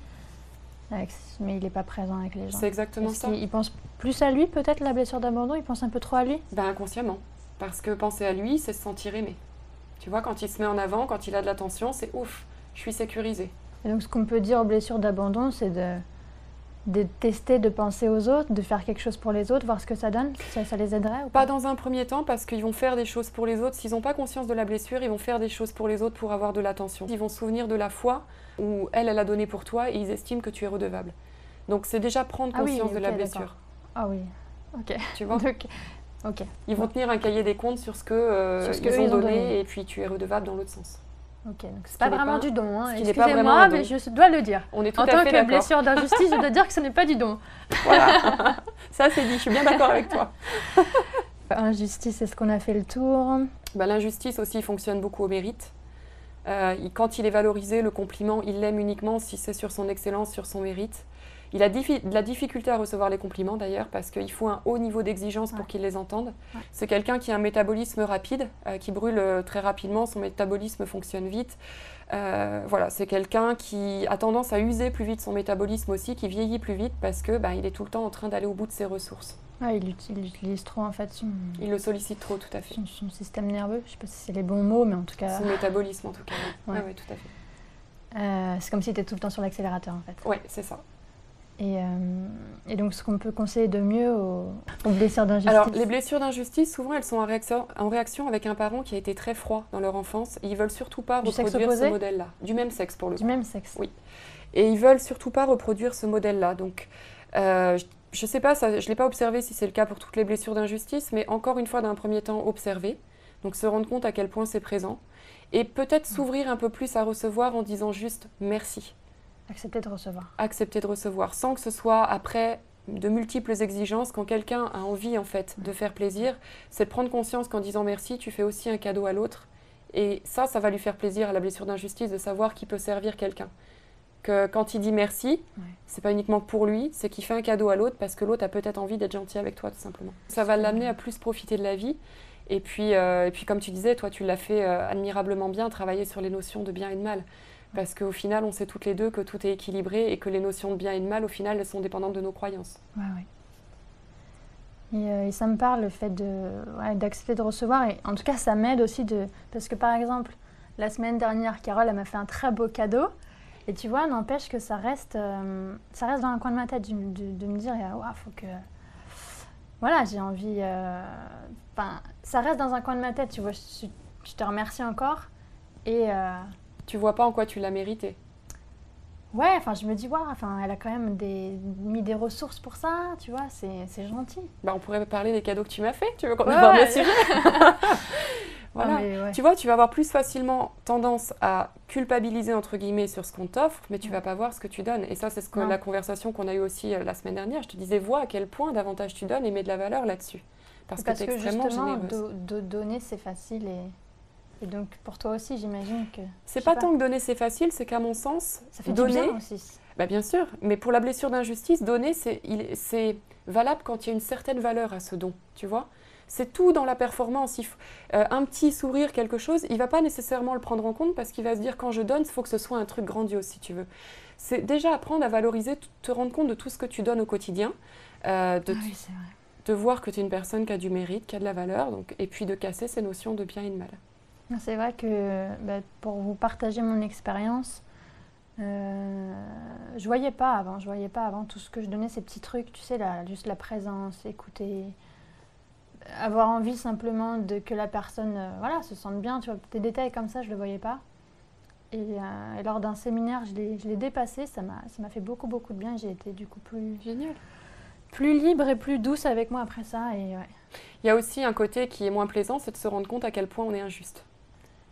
Mais il n'est pas présent avec les gens. C'est exactement ça. Il pense plus à lui, peut-être, la blessure d'abandon? Il pense un peu trop à lui? Ben, inconsciemment. Parce que penser à lui, c'est se sentir aimé. Tu vois, quand il se met en avant, quand il a de l'attention, c'est ouf, je suis sécurisée. Et donc, ce qu'on peut dire aux blessures d'abandon, c'est de tester, de penser aux autres, de faire quelque chose pour les autres, voir ce que ça donne. Ça les aiderait ou pas dans un premier temps, parce qu'ils vont faire des choses pour les autres. S'ils n'ont pas conscience de la blessure, ils vont faire des choses pour les autres pour avoir de l'attention. Ils vont se souvenir de la fois où elle a donné pour toi et ils estiment que tu es redevable. Donc c'est déjà prendre conscience de la blessure. Ah oui, ok. Tu vois? Donc, ok. Ils vont tenir un cahier des comptes sur ce qu'ils ont donné et puis tu es redevable dans l'autre sens. Ok, donc c'est pas vraiment du don. Hein. Excusez-moi, mais je dois le dire. On est tout en à fait tant d'accord. que blessure d'injustice, je dois dire que ce n'est pas du don. Voilà, ça c'est dit, je suis bien d'accord avec toi. Injustice, est-ce qu'on a fait le tour? Ben, l'injustice aussi fonctionne beaucoup au mérite. Quand il est valorisé, le compliment, il l'aime uniquement si c'est sur son excellence, sur son mérite. Il a de la difficulté à recevoir les compliments d'ailleurs parce qu'il faut un haut niveau d'exigence pour qu'il les entende. Ouais. C'est quelqu'un qui a un métabolisme rapide, qui brûle très rapidement, son métabolisme fonctionne vite. Voilà, c'est quelqu'un qui a tendance à user plus vite son métabolisme aussi, qui vieillit plus vite parce que il est tout le temps en train d'aller au bout de ses ressources. Ouais, il utilise trop en fait il le sollicite trop, tout à fait. Son système nerveux, je ne sais pas si c'est les bons mots, mais en tout cas... Son métabolisme en tout cas, oui. Ouais, tout à fait. C'est comme si tu étais tout le temps sur l'accélérateur en fait. Oui, c'est ça. Et donc, ce qu'on peut conseiller de mieux aux blessures d'injustice? Alors, les blessures d'injustice, souvent, elles sont en réaction avec un parent qui a été très froid dans leur enfance. Et ils ne veulent surtout pas reproduire ce modèle-là. Du même sexe, pour le coup. Du même sexe. Oui. Et ils ne veulent surtout pas reproduire ce modèle-là. Donc, je ne sais pas, je ne l'ai pas observé si c'est le cas pour toutes les blessures d'injustice, mais encore une fois, d'un premier temps, observer. Donc, se rendre compte à quel point c'est présent. Et peut-être s'ouvrir un peu plus à recevoir en disant juste merci. Accepter de recevoir. Accepter de recevoir, sans que ce soit après de multiples exigences. Quand quelqu'un a envie en fait de faire plaisir, c'est de prendre conscience qu'en disant merci, tu fais aussi un cadeau à l'autre. Et ça va lui faire plaisir à la blessure d'injustice de savoir qu'il peut servir quelqu'un. Que quand il dit merci, c'est pas uniquement pour lui, c'est qu'il fait un cadeau à l'autre parce que l'autre a peut-être envie d'être gentil avec toi tout simplement. Ça va l'amener à plus profiter de la vie. Et puis comme tu disais, toi tu l'as fait admirablement bien, travailler sur les notions de bien et de mal. Parce qu'au final, on sait toutes les deux que tout est équilibré et que les notions de bien et de mal, au final, elles sont dépendantes de nos croyances. Ouais. Et ça me parle, le fait d'accepter de recevoir. Et en tout cas, ça m'aide aussi parce que, par exemple, la semaine dernière, Carole, elle m'a fait un très beau cadeau. Et tu vois, n'empêche que ça reste dans un coin de ma tête de me dire, faut que... Voilà, j'ai envie... ça reste dans un coin de ma tête, tu vois. Je te remercie encore. Et... Tu vois pas en quoi tu l'as mérité. Ouais, je me dis, elle a quand même mis des ressources pour ça, tu vois, c'est gentil. On pourrait parler des cadeaux que tu m'as fait, tu veux qu'on en parle bien sûr. Voilà. Tu vois, tu vas avoir plus facilement tendance à culpabiliser, entre guillemets, sur ce qu'on t'offre, mais tu vas pas voir ce que tu donnes. Et ça, c'est la conversation qu'on a eue aussi la semaine dernière. Je te disais, vois à quel point davantage tu donnes et mets de la valeur là-dessus. Parce que tu es extrêmement généreuse. De donner, c'est facile et donc, pour toi aussi, j'imagine que... C'est pas tant que donner, c'est facile, c'est qu'à mon sens, ça fait donner... du bien aussi. Bien sûr, mais pour la blessure d'injustice, donner, c'est valable quand il y a une certaine valeur à ce don, tu vois. C'est tout dans la performance. Un petit sourire, quelque chose, il ne va pas nécessairement le prendre en compte parce qu'il va se dire, quand je donne, il faut que ce soit un truc grandiose, si tu veux. C'est déjà apprendre à valoriser, te rendre compte de tout ce que tu donnes au quotidien, oui, c'est vrai. De voir que tu es une personne qui a du mérite, qui a de la valeur, et puis de casser ces notions de bien et de mal. C'est vrai que pour vous partager mon expérience, je voyais pas avant tout ce que je donnais, ces petits trucs, tu sais, juste la présence, écouter, avoir envie simplement que la personne se sente bien, tu vois, des détails comme ça, je le voyais pas. Et lors d'un séminaire, je l'ai dépassé, ça m'a fait beaucoup de bien, j'ai été du coup plus libre et plus douce avec moi après ça. Et Il y a aussi un côté qui est moins plaisant, c'est de se rendre compte à quel point on est injuste.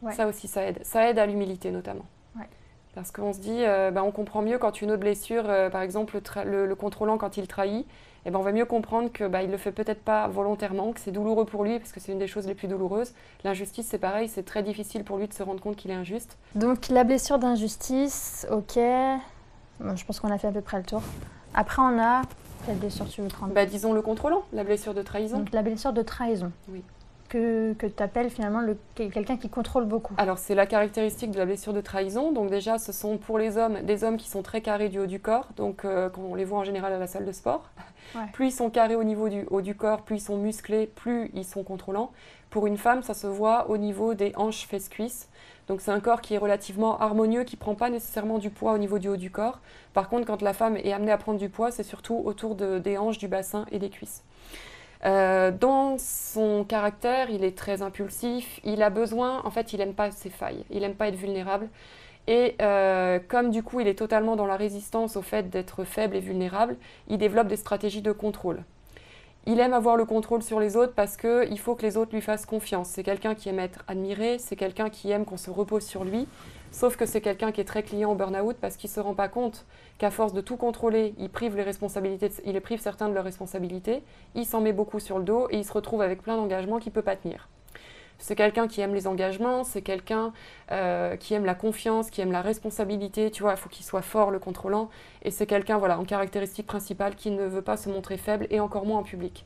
Ouais. Ça aussi, ça aide. Ça aide à l'humilité notamment. Ouais. Parce qu'on se dit, on comprend mieux quand une autre blessure, par exemple le contrôlant quand il trahit, on va mieux comprendre qu'il ne le fait peut-être pas volontairement, que c'est douloureux pour lui, parce que c'est une des choses les plus douloureuses. L'injustice, c'est pareil, c'est très difficile pour lui de se rendre compte qu'il est injuste. Donc la blessure d'injustice, ok, je pense qu'on a fait à peu près le tour. Après, on a... Quelle blessure tu veux prendre? Disons le contrôlant, la blessure de trahison. Donc la blessure de trahison. Oui. que tu appelles finalement quelqu'un qui contrôle beaucoup? Alors, c'est la caractéristique de la blessure de trahison. Donc déjà, ce sont pour les hommes, des hommes qui sont très carrés du haut du corps. Donc, quand on les voit en général à la salle de sport, plus ils sont carrés au niveau du haut du corps, plus ils sont musclés, plus ils sont contrôlants. Pour une femme, ça se voit au niveau des hanches, fesses, cuisses. Donc, c'est un corps qui est relativement harmonieux, qui ne prend pas nécessairement du poids au niveau du haut du corps. Par contre, quand la femme est amenée à prendre du poids, c'est surtout autour des hanches, du bassin et des cuisses. Dans son caractère, il est très impulsif, il a besoin, en fait, il n'aime pas ses failles, il n'aime pas être vulnérable. Et comme du coup, il est totalement dans la résistance au fait d'être faible et vulnérable, il développe des stratégies de contrôle. Il aime avoir le contrôle sur les autres parce qu'il faut que les autres lui fassent confiance. C'est quelqu'un qui aime être admiré, c'est quelqu'un qui aime qu'on se repose sur lui. Sauf que c'est quelqu'un qui est très client au burn-out parce qu'il ne se rend pas compte qu'à force de tout contrôler, il prive certains de leurs responsabilités, il s'en met beaucoup sur le dos et il se retrouve avec plein d'engagements qu'il ne peut pas tenir. C'est quelqu'un qui aime les engagements, c'est quelqu'un qui aime la confiance, qui aime la responsabilité, tu vois, il faut qu'il soit fort, le contrôlant. Et c'est quelqu'un, voilà, en caractéristique principale, qui ne veut pas se montrer faible et encore moins en public.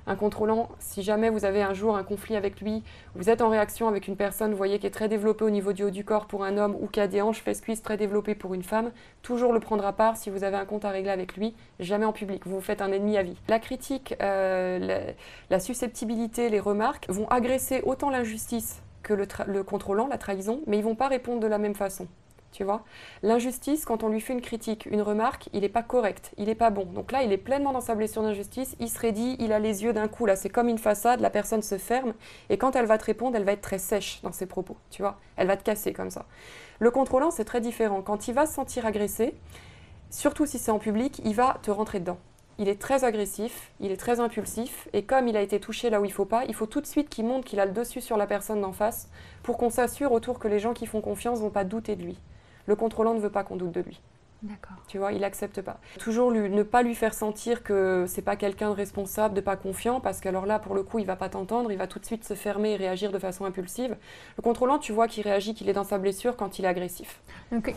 Un contrôlant, si jamais vous avez un jour un conflit avec lui, vous êtes en réaction avec une personne, vous voyez, qui est très développée au niveau du haut du corps pour un homme ou qui a des hanches, fesses, cuisses très développées pour une femme, toujours le prendre à part si vous avez un compte à régler avec lui, jamais en public, vous vous faites un ennemi à vie. La critique, la susceptibilité, les remarques vont agresser autant l'injustice que le contrôlant, la trahison, mais ils ne vont pas répondre de la même façon. Tu vois, l'injustice, quand on lui fait une critique, une remarque, il n'est pas correct, il n'est pas bon. Donc là, il est pleinement dans sa blessure d'injustice, il se raidit, il a les yeux d'un coup, là, c'est comme une façade, la personne se ferme, et quand elle va te répondre, elle va être très sèche dans ses propos, tu vois, elle va te casser comme ça. Le contrôlant, c'est très différent. Quand il va se sentir agressé, surtout si c'est en public, il va te rentrer dedans. Il est très agressif, il est très impulsif, et comme il a été touché là où il ne faut pas, il faut tout de suite qu'il montre qu'il a le dessus sur la personne d'en face, pour qu'on s'assure autour que les gens qui font confiance ne vont pas douter de lui. Le contrôlant ne veut pas qu'on doute de lui. D'accord. Tu vois, il n'accepte pas. Toujours ne pas lui faire sentir que c'est pas quelqu'un de responsable, de pas confiant, parce qu'alors là, pour le coup, il va pas t'entendre, il va tout de suite se fermer et réagir de façon impulsive. Le contrôlant, tu vois qu'il réagit, qu'il est dans sa blessure quand il est agressif. Donc,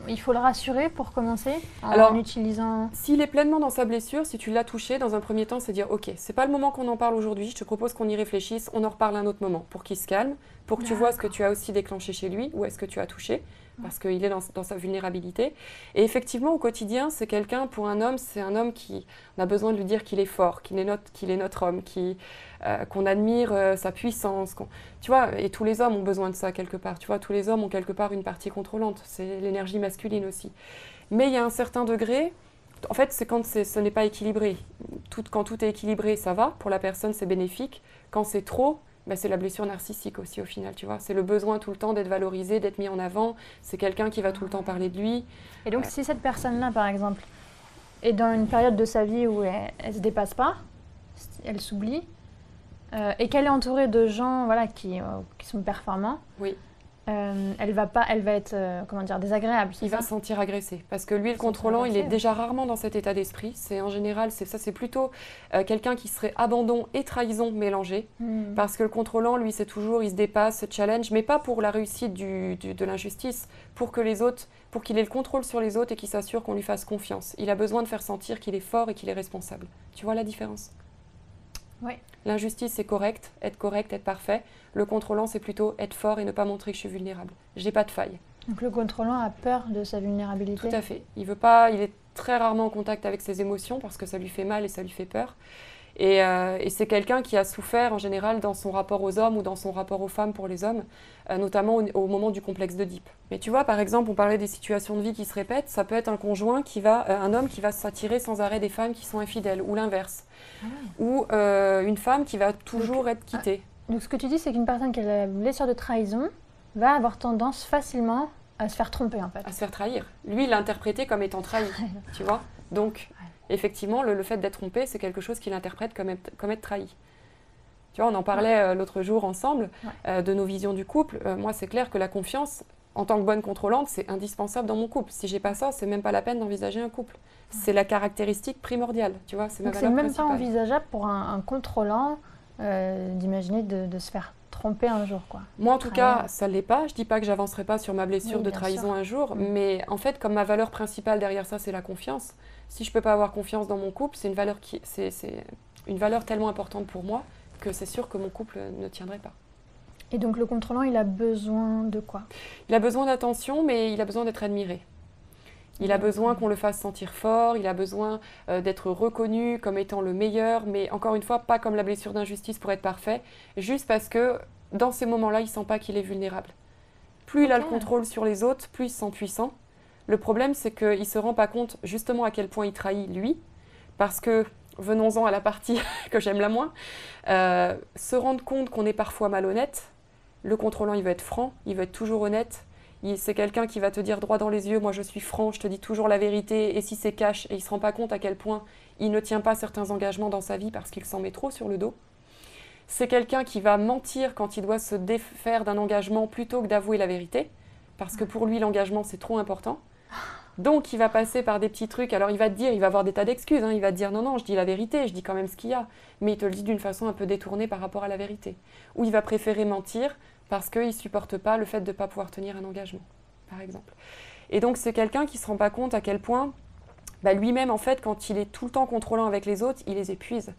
il faut le rassurer pour commencer, en utilisant... S'il est pleinement dans sa blessure, si tu l'as touché, dans un premier temps, c'est dire « Ok, c'est pas le moment qu'on en parle aujourd'hui, je te propose qu'on y réfléchisse, on en reparle un autre moment, pour qu'il se calme, pour que tu vois ce que tu as aussi déclenché chez lui, où est-ce que tu as touché. » Parce qu'il est dans sa vulnérabilité. Et effectivement, au quotidien, c'est quelqu'un, pour un homme, c'est un homme qui, on a besoin de lui dire qu'il est fort, qu'il est notre homme, qu'on admire sa puissance. Tu vois, et tous les hommes ont besoin de ça quelque part. Tu vois, tous les hommes ont quelque part une partie contrôlante. C'est l'énergie masculine aussi. Mais il y a un certain degré, en fait, c'est quand ce n'est pas équilibré. Quand tout est équilibré, ça va. Pour la personne, c'est bénéfique. Quand c'est trop, c'est la blessure narcissique aussi au final, tu vois. C'est le besoin tout le temps d'être valorisé, d'être mis en avant. C'est quelqu'un qui va tout le temps parler de lui. Et donc, si cette personne-là, par exemple, est dans une période de sa vie où elle ne se dépasse pas, elle s'oublie, et qu'elle est entourée de gens voilà, qui sont performants, oui. Elle va être désagréable. Il va se sentir agressé. Parce que lui, le contrôlant, il est déjà rarement dans cet état d'esprit. C'est en général, c'est plutôt quelqu'un qui serait abandon et trahison mélangés. Parce que le contrôlant, lui, c'est toujours, il se dépasse, se challenge, mais pas pour la réussite de l'injustice, pour qu'il ait le contrôle sur les autres et qu'il s'assure qu'on lui fasse confiance. Il a besoin de faire sentir qu'il est fort et qu'il est responsable. Tu vois la différence ? Oui. L'injustice, c'est correct, être parfait. Le contrôlant, c'est plutôt être fort et ne pas montrer que je suis vulnérable. J'ai pas de faille. Donc le contrôlant a peur de sa vulnérabilité. Tout à fait. Il est très rarement en contact avec ses émotions parce que ça lui fait mal et ça lui fait peur. Et c'est quelqu'un qui a souffert en général dans son rapport aux hommes ou dans son rapport aux femmes pour les hommes, notamment au moment du complexe d'Oedipe. Mais tu vois, par exemple, on parlait des situations de vie qui se répètent, ça peut être un conjoint un homme qui va s'attirer sans arrêt des femmes qui sont infidèles, ou l'inverse. Ou une femme qui va toujours être quittée. Donc ce que tu dis, c'est qu'une personne qui a la blessure de trahison va avoir tendance facilement à se faire tromper, en fait. À se faire trahir. Lui, il l'a interprété comme étant trahi, tu vois. Donc, effectivement, le fait d'être trompé, c'est quelque chose qu'il interprète comme être trahi. Tu vois, on en parlait l'autre jour ensemble, de nos visions du couple. Moi, c'est clair que la confiance, en tant que bonne contrôlante, c'est indispensable dans mon couple. Si j'ai pas ça, c'est même pas la peine d'envisager un couple. C'est la caractéristique primordiale, tu vois, c'est ma valeur principale. Donc c'est même pas envisageable pour un contrôlant d'imaginer de se faire tromper un jour, quoi. Moi, en tout cas, ça ne l'est pas. Je ne dis pas que j'avancerai pas sur ma blessure de trahison un jour, mais en fait, comme ma valeur principale derrière ça, c'est la confiance. Si je ne peux pas avoir confiance dans mon couple, c'est une valeur tellement importante pour moi que c'est sûr que mon couple ne tiendrait pas. Et donc le contrôlant, il a besoin de quoi? Il a besoin d'attention, mais il a besoin d'être admiré. Il a besoin qu'on le fasse sentir fort, il a besoin d'être reconnu comme étant le meilleur, mais encore une fois, pas comme la blessure d'injustice pour être parfait, juste parce que dans ces moments-là, il ne sent pas qu'il est vulnérable. Plus il a le contrôle sur les autres, plus il se sent puissant. Le problème, c'est qu'il ne se rend pas compte justement à quel point il trahit lui, parce que, venons-en à la partie que j'aime la moins, se rendre compte qu'on est parfois malhonnête. Le contrôlant, il veut être franc, il veut être toujours honnête. C'est quelqu'un qui va te dire droit dans les yeux, moi je suis franc, je te dis toujours la vérité, et si c'est cash, et il ne se rend pas compte à quel point il ne tient pas certains engagements dans sa vie parce qu'il s'en met trop sur le dos. C'est quelqu'un qui va mentir quand il doit se défaire d'un engagement plutôt que d'avouer la vérité, parce que pour lui l'engagement c'est trop important. Donc il va passer par des petits trucs, alors il va te dire, il va avoir des tas d'excuses, il va te dire non, je dis la vérité, je dis quand même ce qu'il y a, mais il te le dit d'une façon un peu détournée par rapport à la vérité. Ou il va préférer mentir parce qu'il ne supporte pas le fait de ne pas pouvoir tenir un engagement, par exemple. Et donc c'est quelqu'un qui ne se rend pas compte à quel point lui-même, en fait, quand il est tout le temps contrôlant avec les autres, il les épuise.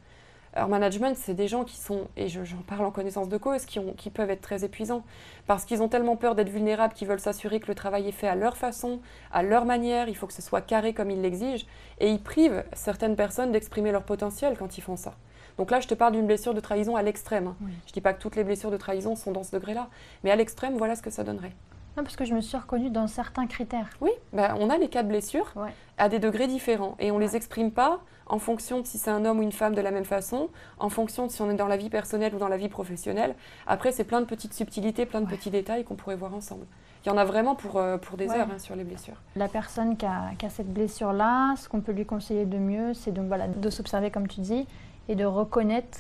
Alors management, c'est des gens qui sont, et j'en parle en connaissance de cause, qui peuvent être très épuisants, parce qu'ils ont tellement peur d'être vulnérables qu'ils veulent s'assurer que le travail est fait à leur façon, à leur manière, il faut que ce soit carré comme ils l'exigent, et ils privent certaines personnes d'exprimer leur potentiel quand ils font ça. Donc là, je te parle d'une blessure de trahison à l'extrême. Oui. Je ne dis pas que toutes les blessures de trahison sont dans ce degré-là, mais à l'extrême, voilà ce que ça donnerait. Non, parce que je me suis reconnue dans certains critères. Oui, on a les cas de blessures à des degrés différents, et on ne les exprime pas en fonction de si c'est un homme ou une femme de la même façon, en fonction de si on est dans la vie personnelle ou dans la vie professionnelle. Après, c'est plein de petites subtilités, plein de petits détails qu'on pourrait voir ensemble. Il y en a vraiment pour des heures sur les blessures. La personne qui a cette blessure-là, ce qu'on peut lui conseiller de mieux, c'est donc de s'observer comme tu dis, et de reconnaître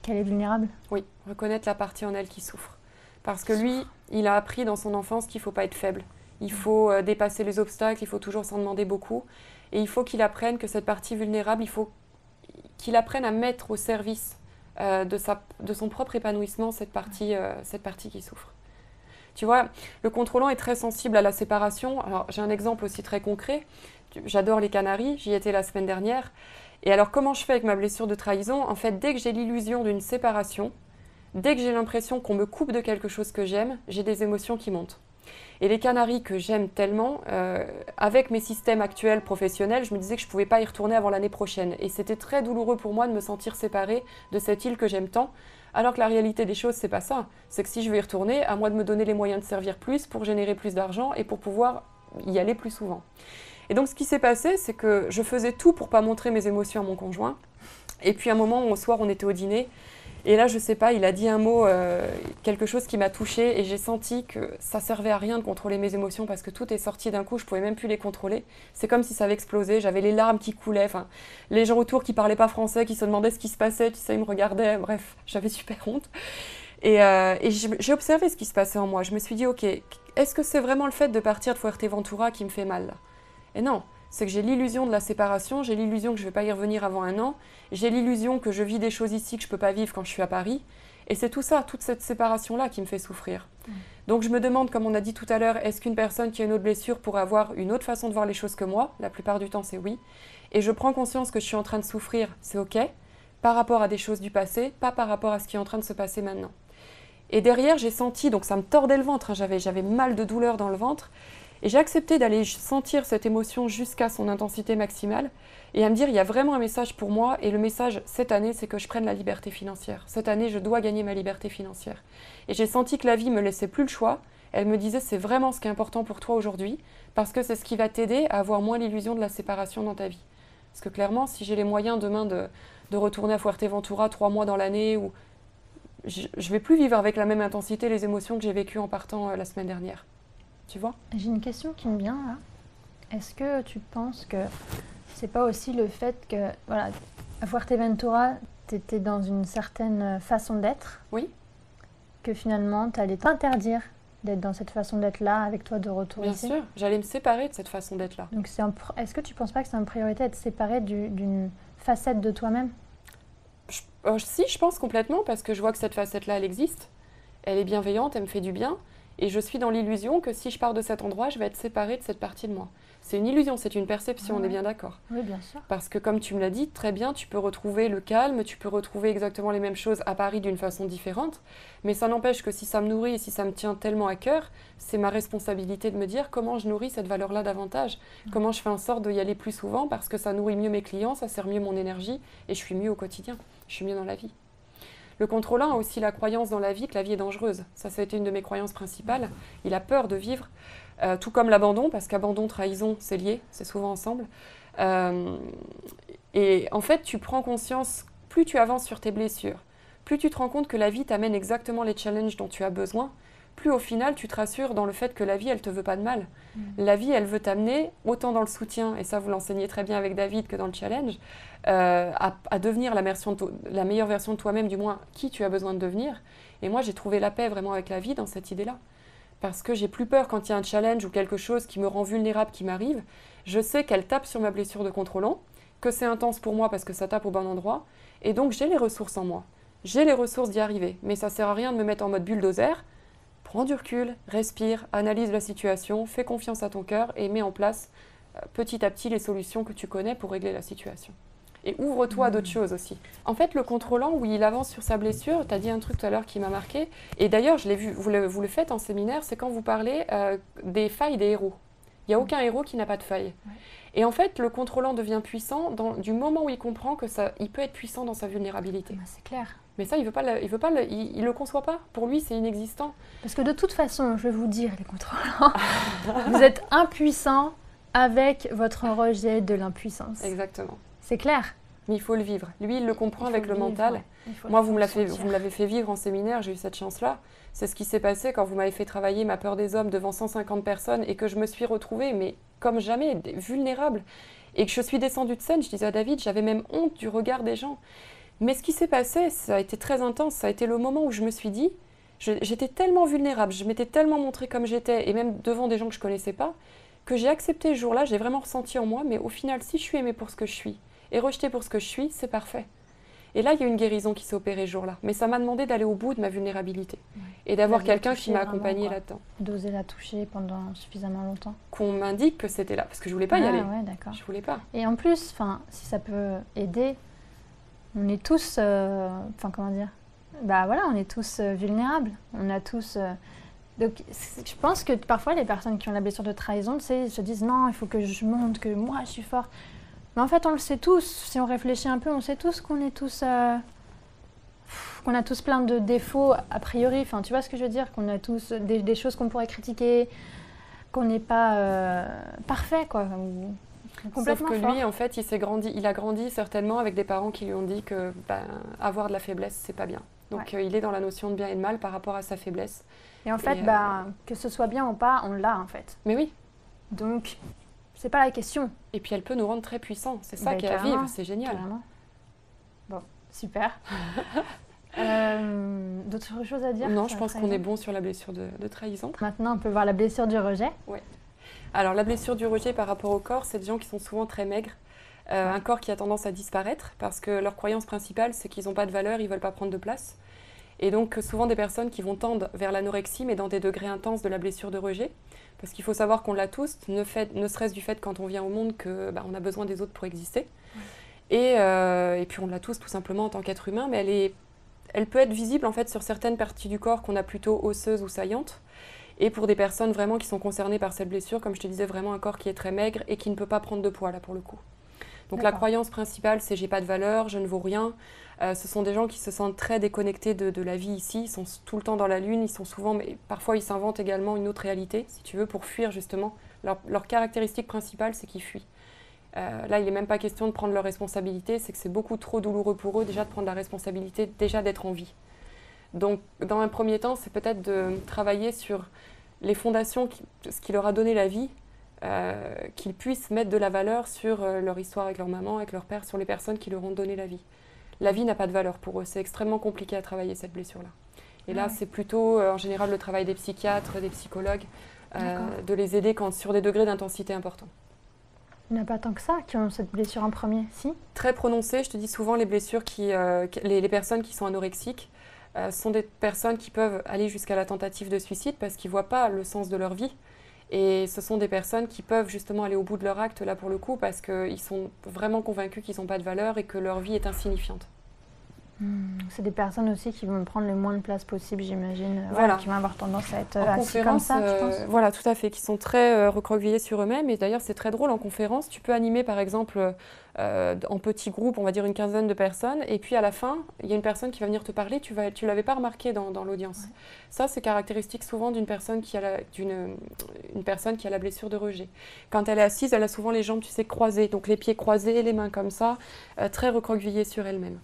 qu'elle est vulnérable. Oui, reconnaître la partie en elle qui souffre. Parce que lui, il a appris dans son enfance qu'il ne faut pas être faible. Il faut dépasser les obstacles, il faut toujours s'en demander beaucoup. Et il faut qu'il apprenne que cette partie vulnérable, il faut qu'il apprenne à mettre au service de son propre épanouissement cette partie qui souffre. Tu vois, le contrôlant est très sensible à la séparation. Alors, j'ai un exemple aussi très concret. J'adore les Canaries, j'y étais la semaine dernière. Et alors, comment je fais avec ma blessure de trahison? En fait, dès que j'ai l'illusion d'une séparation, dès que j'ai l'impression qu'on me coupe de quelque chose que j'aime, j'ai des émotions qui montent. Et les Canaries que j'aime tellement, avec mes systèmes actuels professionnels, je me disais que je ne pouvais pas y retourner avant l'année prochaine. Et c'était très douloureux pour moi de me sentir séparée de cette île que j'aime tant, alors que la réalité des choses, c'est pas ça. C'est que si je veux y retourner, à moi de me donner les moyens de servir plus pour générer plus d'argent et pour pouvoir y aller plus souvent. Et donc ce qui s'est passé, c'est que je faisais tout pour ne pas montrer mes émotions à mon conjoint. Et puis à un moment, au soir, on était au dîner. Et là, je sais pas, il a dit un mot, quelque chose qui m'a touchée, et j'ai senti que ça servait à rien de contrôler mes émotions parce que tout est sorti d'un coup, je pouvais même plus les contrôler. C'est comme si ça avait explosé, j'avais les larmes qui coulaient, les gens autour qui parlaient pas français, qui se demandaient ce qui se passait, tu sais, ils me regardaient, bref, j'avais super honte. Et j'ai observé ce qui se passait en moi. Je me suis dit, ok, est-ce que c'est vraiment le fait de partir de Fuerteventura qui me fait mal là? Et non, c'est que j'ai l'illusion de la séparation, j'ai l'illusion que je ne vais pas y revenir avant 1 an, j'ai l'illusion que je vis des choses ici que je ne peux pas vivre quand je suis à Paris, et c'est tout ça, toute cette séparation-là qui me fait souffrir. Donc je me demande, comme on a dit tout à l'heure, est-ce qu'une personne qui a une autre blessure pourrait avoir une autre façon de voir les choses que moi? La plupart du temps, c'est oui. Et je prends conscience que je suis en train de souffrir, c'est ok, par rapport à des choses du passé, pas par rapport à ce qui est en train de se passer maintenant. Et derrière, j'ai senti, donc ça me tordait le ventre, j'avais mal de douleur dans le ventre, et j'ai accepté d'aller sentir cette émotion jusqu'à son intensité maximale et à me dire, il y a vraiment un message pour moi, et le message cette année, c'est que je prenne la liberté financière. Cette année, je dois gagner ma liberté financière. Et j'ai senti que la vie me laissait plus le choix. Elle me disait, c'est vraiment ce qui est important pour toi aujourd'hui, parce que c'est ce qui va t'aider à avoir moins l'illusion de la séparation dans ta vie. Parce que clairement, si j'ai les moyens demain de retourner à Fuerteventura 3 mois dans l'année, ou je ne vais plus vivre avec la même intensité les émotions que j'ai vécues en partant la semaine dernière. Tu vois? J'ai une question qui me vient là. Est-ce que tu penses que c'est pas aussi le fait que, voilà, à Fuerteventura, tu étais dans une certaine façon d'être? Oui. Que finalement, tu allais t'interdire d'être dans cette façon d'être-là avec toi de retour Bien ici? sûr, j'allais me séparer de cette façon d'être-là. Donc est-ce que tu penses pas que c'est une priorité d'être séparé d'une facette de toi-même? Si, je pense complètement, parce que je vois que cette facette-là, elle existe. Elle est bienveillante, elle me fait du bien. Et je suis dans l'illusion que si je pars de cet endroit, je vais être séparée de cette partie de moi. C'est une illusion, c'est une perception, on est bien d'accord. Oui, bien sûr. Parce que comme tu me l'as dit, très bien, tu peux retrouver le calme, tu peux retrouver exactement les mêmes choses à Paris d'une façon différente, mais ça n'empêche que si ça me nourrit et si ça me tient tellement à cœur, c'est ma responsabilité de me dire comment je nourris cette valeur-là davantage, comment je fais en sorte d'y aller plus souvent, parce que ça nourrit mieux mes clients, ça sert mieux mon énergie, et je suis mieux au quotidien, je suis mieux dans la vie. Le contrôlant a aussi la croyance dans la vie que la vie est dangereuse. Ça a été une de mes croyances principales. Il a peur de vivre, tout comme l'abandon, parce qu'abandon, trahison, c'est lié, c'est souvent ensemble. Et en fait, tu prends conscience, plus tu avances sur tes blessures, plus tu te rends compte que la vie t'amène exactement les challenges dont tu as besoin, plus au final, tu te rassures dans le fait que la vie, elle ne te veut pas de mal. La vie, elle veut t'amener, autant dans le soutien, et ça vous l'enseignez très bien avec David, que dans le challenge, à devenir la meilleure version de toi-même, du moins qui tu as besoin de devenir. Et moi, j'ai trouvé la paix vraiment avec la vie dans cette idée-là. Parce que j'ai plus peur quand il y a un challenge ou quelque chose qui me rend vulnérable qui m'arrive. Je sais qu'elle tape sur ma blessure de contrôlant, que c'est intense pour moi parce que ça tape au bon endroit, et donc j'ai les ressources en moi. J'ai les ressources d'y arriver, mais ça sert à rien de me mettre en mode bulldozer. Prends du recul, respire, analyse la situation, fais confiance à ton cœur et mets en place petit à petit les solutions que tu connais pour régler la situation. Et ouvre-toi à d'autres choses aussi. En fait, le contrôlant, où il avance sur sa blessure, tu as dit un truc tout à l'heure qui m'a marqué, et d'ailleurs, je l'ai vu, vous le faites en séminaire, c'est quand vous parlez des failles des héros. Il n'y a aucun héros qui n'a pas de failles. Ouais. Et en fait, le contrôlant devient puissant du moment où il comprend il peut être puissant dans sa vulnérabilité. Bah, c'est clair. Mais ça, il le conçoit pas. Pour lui, c'est inexistant. Parce que de toute façon, je vais vous dire, les contrôlants, vous êtes impuissants avec votre rejet de l'impuissance. Exactement. C'est clair. Mais il faut le vivre. Lui, il le comprend avec le mental. Ouais. Moi, vous me l'avez fait vivre en séminaire, j'ai eu cette chance-là. C'est ce qui s'est passé quand vous m'avez fait travailler ma peur des hommes devant 150 personnes et que je me suis retrouvée, mais comme jamais, vulnérable. Et que je suis descendue de scène, je disais à David, j'avais même honte du regard des gens. Mais ce qui s'est passé, ça a été très intense. Ça a été le moment où je me suis dit, j'étais tellement vulnérable, je m'étais tellement montrée comme j'étais, et même devant des gens que je ne connaissais pas, que j'ai accepté ce jour-là, j'ai vraiment ressenti en moi, mais au final, si je suis aimée pour ce que je suis, et rejetée pour ce que je suis, c'est parfait. Et là, il y a une guérison qui s'est opérée ce jour-là. Mais ça m'a demandé d'aller au bout de ma vulnérabilité. Ouais. Et d'avoir quelqu'un qui m'a accompagnée là-dedans. D'oser la toucher pendant suffisamment longtemps. Qu'on m'indique que c'était là, parce que je ne voulais pas y aller. Ouais, d'accord. Je voulais pas. Et en plus, si ça peut aider, on est tous, comment dire, bah voilà, on est tous vulnérables. On a tous. Donc, je pense que parfois les personnes qui ont la blessure de trahison, se disent non, il faut que je montre que moi je suis forte. Mais en fait, on le sait tous. Si on réfléchit un peu, on sait tous qu'on est tous, qu'on a tous plein de défauts a priori. Enfin, tu vois ce que je veux dire, qu'on a tous des choses qu'on pourrait critiquer, qu'on n'est pas parfait, quoi. Sauf que lui, en fait, il a grandi certainement avec des parents qui lui ont dit que avoir de la faiblesse, c'est pas bien. Donc il est dans la notion de bien et de mal par rapport à sa faiblesse. Et en fait, que ce soit bien ou pas, on l'a en fait. Mais oui. Donc, c'est pas la question. Et puis elle peut nous rendre très puissants. C'est ça qu'il y a à vivre, c'est génial. Carrément. Bon, super. D'autres choses à dire? Non, je pense qu'on est bon sur la blessure de trahison. Maintenant, on peut voir la blessure du rejet. Oui. Alors, la blessure du rejet par rapport au corps, c'est des gens qui sont souvent très maigres. Un corps qui a tendance à disparaître parce que leur croyance principale, c'est qu'ils n'ont pas de valeur, ils ne veulent pas prendre de place. Et donc, souvent des personnes qui vont tendre vers l'anorexie, mais dans des degrés intenses de la blessure de rejet. Parce qu'il faut savoir qu'on l'a tous, ne serait-ce du fait quand on vient au monde qu'on a besoin des autres pour exister. Ouais. Et puis on l'a tous tout simplement en tant qu'être humain, mais elle peut être visible en fait sur certaines parties du corps qu'on a plutôt osseuses ou saillantes. Et pour des personnes vraiment qui sont concernées par cette blessure, comme je te disais, vraiment un corps qui est très maigre et qui ne peut pas prendre de poids là pour le coup. Donc la croyance principale, c'est j'ai pas de valeur, je ne vaux rien. Ce sont des gens qui se sentent très déconnectés de la vie ici, ils sont tout le temps dans la lune, ils sont souvent, mais parfois ils s'inventent également une autre réalité, si tu veux, pour fuir justement. Leur caractéristique principale, c'est qu'ils fuient. Là, il n'est même pas question de prendre leurs responsabilités, c'est que c'est beaucoup trop douloureux pour eux déjà de prendre la responsabilité, déjà d'être en vie. Donc, dans un premier temps, c'est peut-être de travailler sur les fondations, ce qui leur a donné la vie, qu'ils puissent mettre de la valeur sur leur histoire avec leur maman, avec leur père, sur les personnes qui leur ont donné la vie. La vie n'a pas de valeur pour eux, c'est extrêmement compliqué à travailler cette blessure-là. Et là, c'est plutôt en général le travail des psychiatres, des psychologues, de les aider sur des degrés d'intensité importants. Il n'y en a pas tant que ça qui ont cette blessure en premier, si? Très prononcée, je te dis souvent les blessures les personnes qui sont anorexiques, Ce sont des personnes qui peuvent aller jusqu'à la tentative de suicide parce qu'ils ne voient pas le sens de leur vie. Et ce sont des personnes qui peuvent justement aller au bout de leur acte, là pour le coup, parce qu'ils sont vraiment convaincus qu'ils n'ont pas de valeur et que leur vie est insignifiante. C'est des personnes aussi qui vont prendre le moins de place possible, j'imagine, voilà. Qui vont avoir tendance à être en assis comme ça, je pense. Voilà, tout à fait, qui sont très recroquevillés sur eux-mêmes. Et d'ailleurs, c'est très drôle en conférence. Tu peux animer, par exemple, en petits groupes, on va dire une quinzaine de personnes, et puis à la fin, il y a une personne qui va venir te parler, tu ne l'avais pas remarqué dans l'audience. Ouais. Ça, c'est caractéristique souvent d'une personne qui a une personne qui a la blessure de rejet. Quand elle est assise, elle a souvent les jambes, tu sais, croisées, donc les pieds croisés, les mains comme ça, très recroquevillée sur elle-même.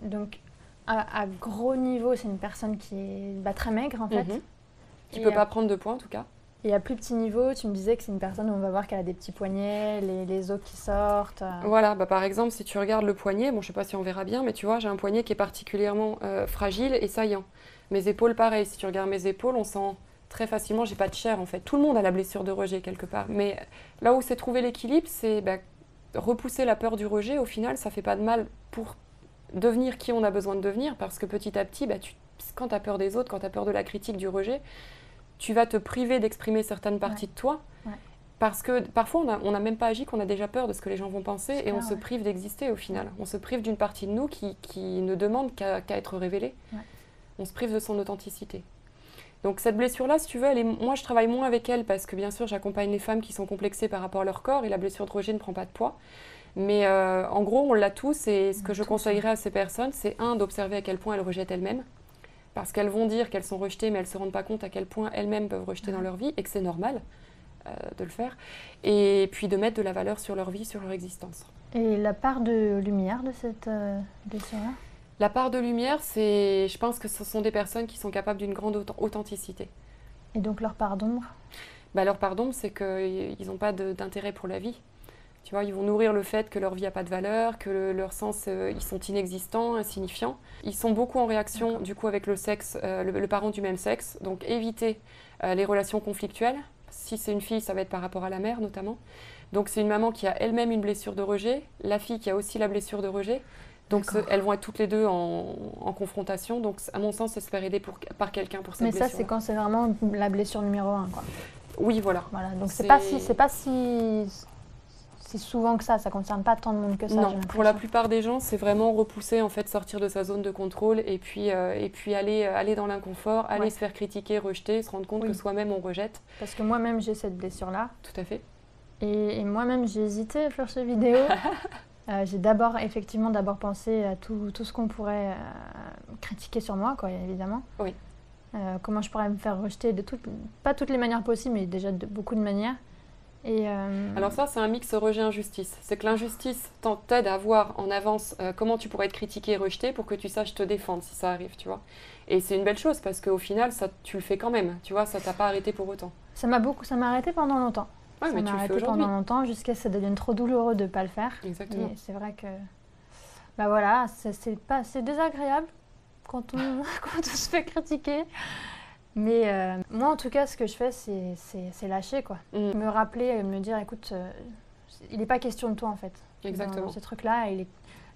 Donc, à gros niveau, c'est une personne qui est très maigre, en fait. Qui ne peut pas prendre de poids, en tout cas. Et à plus petit niveau, tu me disais que c'est une personne où on va voir qu'elle a des petits poignets, les os qui sortent. Voilà, par exemple, si tu regardes le poignet, bon, je ne sais pas si on verra bien, mais tu vois, j'ai un poignet qui est particulièrement fragile et saillant. Mes épaules, pareil. Si tu regardes mes épaules, on sent très facilement, j'ai pas de chair, en fait. Tout le monde a la blessure de rejet, quelque part. Mais là où c'est trouver l'équilibre, c'est repousser la peur du rejet. Au final, ça ne fait pas de mal pour devenir qui on a besoin de devenir, parce que petit à petit, quand tu as peur des autres, quand tu as peur de la critique, du rejet, tu vas te priver d'exprimer certaines parties de toi, parce que parfois on n'a même pas agi, qu'on a déjà peur de ce que les gens vont penser, et on se prive d'exister au final. On se prive d'une partie de nous qui ne demande qu'à être révélée. On se prive de son authenticité. Donc cette blessure-là, si tu veux, moi je travaille moins avec elle, parce que bien sûr j'accompagne les femmes qui sont complexées par rapport à leur corps, et la blessure de rejet ne prend pas de poids. Mais en gros, on l'a tous, et ce que je conseillerais à ces personnes, c'est d'observer à quel point elles rejettent elles-mêmes, parce qu'elles vont dire qu'elles sont rejetées, mais elles ne se rendent pas compte à quel point elles-mêmes peuvent rejeter dans leur vie, et que c'est normal de le faire, et puis de mettre de la valeur sur leur vie, sur leur existence. Et la part de lumière de cette blessure-là ? La part de lumière, je pense que ce sont des personnes qui sont capables d'une grande authenticité. Et donc leur part d'ombre ? Leur part d'ombre, c'est qu'ils n'ont pas d'intérêt pour la vie. Tu vois, ils vont nourrir le fait que leur vie n'a pas de valeur, que leur sens, ils sont inexistants, insignifiants. Ils sont beaucoup en réaction, du coup, avec le sexe, le parent du même sexe. Donc, éviter les relations conflictuelles. Si c'est une fille, ça va être par rapport à la mère, notamment. Donc, c'est une maman qui a elle-même une blessure de rejet, la fille qui a aussi la blessure de rejet. Donc, elles vont être toutes les deux en confrontation. Donc, à mon sens, c'est se faire aider par quelqu'un pour cette blessure. Mais ça, c'est quand c'est vraiment la blessure numéro 1, quoi. Oui, voilà. Donc, c'est pas si souvent que ça ne concerne pas tant de monde que ça. Non, pour la plupart des gens, c'est vraiment repousser, en fait, sortir de sa zone de contrôle et puis aller dans l'inconfort, aller se faire critiquer, rejeter, se rendre compte que soi-même on rejette. Parce que moi-même j'ai cette blessure-là. Tout à fait. Et moi-même j'ai hésité à faire cette vidéo. J'ai d'abord pensé à tout ce qu'on pourrait critiquer sur moi, quoi, évidemment. Oui. Comment je pourrais me faire rejeter pas toutes les manières possibles, mais déjà de beaucoup de manières. Alors ça, c'est un mix rejet-injustice. C'est que l'injustice t'aide à voir en avance comment tu pourrais être critiqué et rejeté pour que tu saches te défendre si ça arrive, tu vois. Et c'est une belle chose parce qu'au final, tu le fais quand même, tu vois, ça t'a pas arrêté pour autant. Ça m'a arrêté pendant longtemps. Ouais, mais tu le fais aujourd'hui. Pendant longtemps jusqu'à ce que ça devienne trop douloureux de ne pas le faire. Exactement. Et c'est vrai que voilà, c'est désagréable quand on se fait critiquer. Mais moi, en tout cas, ce que je fais, c'est lâcher, quoi. Me rappeler, me dire, écoute, il n'est pas question de toi, en fait. Exactement. Dans ce truc-là,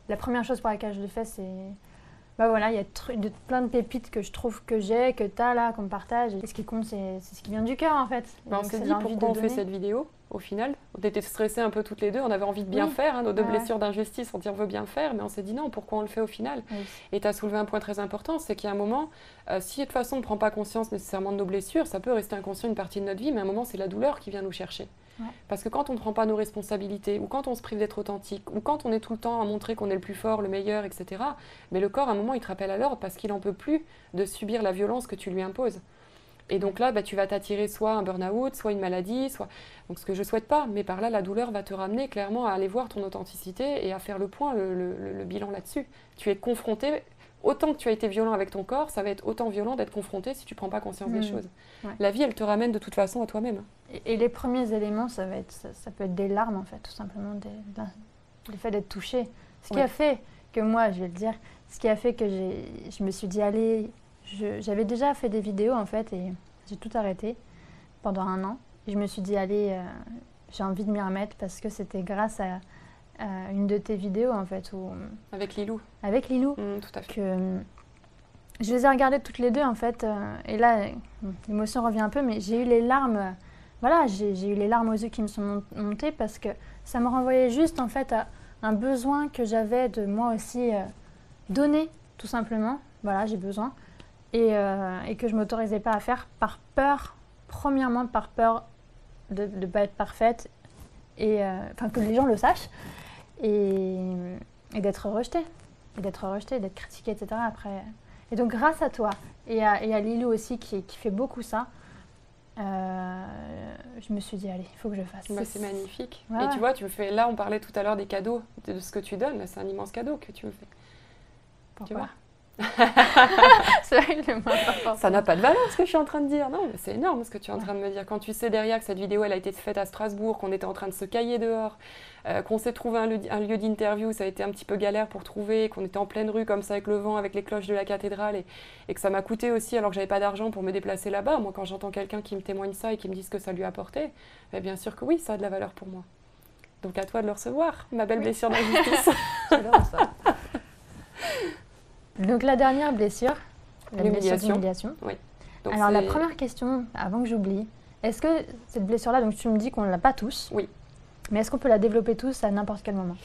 la première chose pour laquelle je le fais, c'est... il y a plein de pépites que je trouve que j'ai, que tu as là, qu'on me partage. Et ce qui compte, c'est ce qui vient du cœur, en fait. On s'est dit pourquoi on fait cette vidéo, au final. On était stressés un peu toutes les deux, on avait envie de bien faire, nos deux blessures d'injustice, on dit on veut bien faire, mais on s'est dit non, pourquoi on le fait au final ? Et tu as soulevé un point très important, c'est qu'il y a un moment, si de toute façon on ne prend pas conscience nécessairement de nos blessures, ça peut rester inconscient une partie de notre vie, mais à un moment c'est la douleur qui vient nous chercher. Parce que quand on ne prend pas nos responsabilités, ou quand on se prive d'être authentique, ou quand on est tout le temps à montrer qu'on est le plus fort, le meilleur, etc., mais le corps, à un moment, il te rappelle à l'ordre parce qu'il n'en peut plus de subir la violence que tu lui imposes. Et donc là, tu vas t'attirer soit un burn-out, soit une maladie, donc ce que je ne souhaite pas, mais par là, la douleur va te ramener clairement à aller voir ton authenticité et à faire le point, le bilan là-dessus. Tu es confronté... Autant que tu as été violent avec ton corps, ça va être autant violent d'être confronté si tu ne prends pas conscience des choses. La vie, elle te ramène de toute façon à toi-même. Et les premiers éléments, ça peut être des larmes, en fait, tout simplement, le fait d'être touché. Ce qui a fait que moi, je vais le dire, ce qui a fait que je me suis dit, allez, j'avais déjà fait des vidéos, en fait, et j'ai tout arrêté pendant 1 an. Et je me suis dit, allez, j'ai envie de m'y remettre parce que c'était grâce à une de tes vidéos, en fait. Avec Lilou. Avec Lilou. Tout à fait. je les ai regardées toutes les deux en fait. Et là, l'émotion revient un peu, mais j'ai eu les larmes. Voilà, j'ai eu les larmes aux yeux qui me sont montées parce que ça me renvoyait juste en fait à un besoin que j'avais de moi aussi donner, tout simplement. Voilà, j'ai besoin. Et que je ne m'autorisais pas à faire par peur, premièrement par peur de ne pas être parfaite, et que les gens le sachent, et d'être rejetée, d'être critiquée, etc. après. Et donc grâce à toi, et à Lilou aussi qui fait beaucoup ça, je me suis dit, allez, il faut que je fasse. Bah, c'est magnifique. Ouais, et tu vois, tu me fais, là on parlait tout à l'heure des cadeaux, de ce que tu donnes, c'est un immense cadeau que tu me fais. Pourquoi? Tu vois. C'est vrai que le moins important. Ça n'a pas de valeur ce que je suis en train de dire. Non, mais c'est énorme ce que tu es en train de me dire. Quand tu sais derrière que cette vidéo elle a été faite à Strasbourg, qu'on était en train de se cailler dehors, qu'on s'est trouvé un lieu d'interview, ça a été un petit peu galère pour trouver, qu'on était en pleine rue comme ça avec le vent, avec les cloches de la cathédrale, et que ça m'a coûté aussi alors que j'avais pas d'argent pour me déplacer là-bas. Moi, quand j'entends quelqu'un qui me témoigne ça et qui me dit ce que ça lui a apporté, bien sûr que oui, ça a de la valeur pour moi. Donc à toi de le recevoir, ma belle blessure d'injustice. J'adore ça. Donc la dernière blessure, la blessure d'humiliation. Oui. Donc alors la première question, avant que j'oublie, est-ce que cette blessure-là, donc tu me dis qu'on ne l'a pas tous, oui. Mais est-ce qu'on peut la développer tous à n'importe quel moment?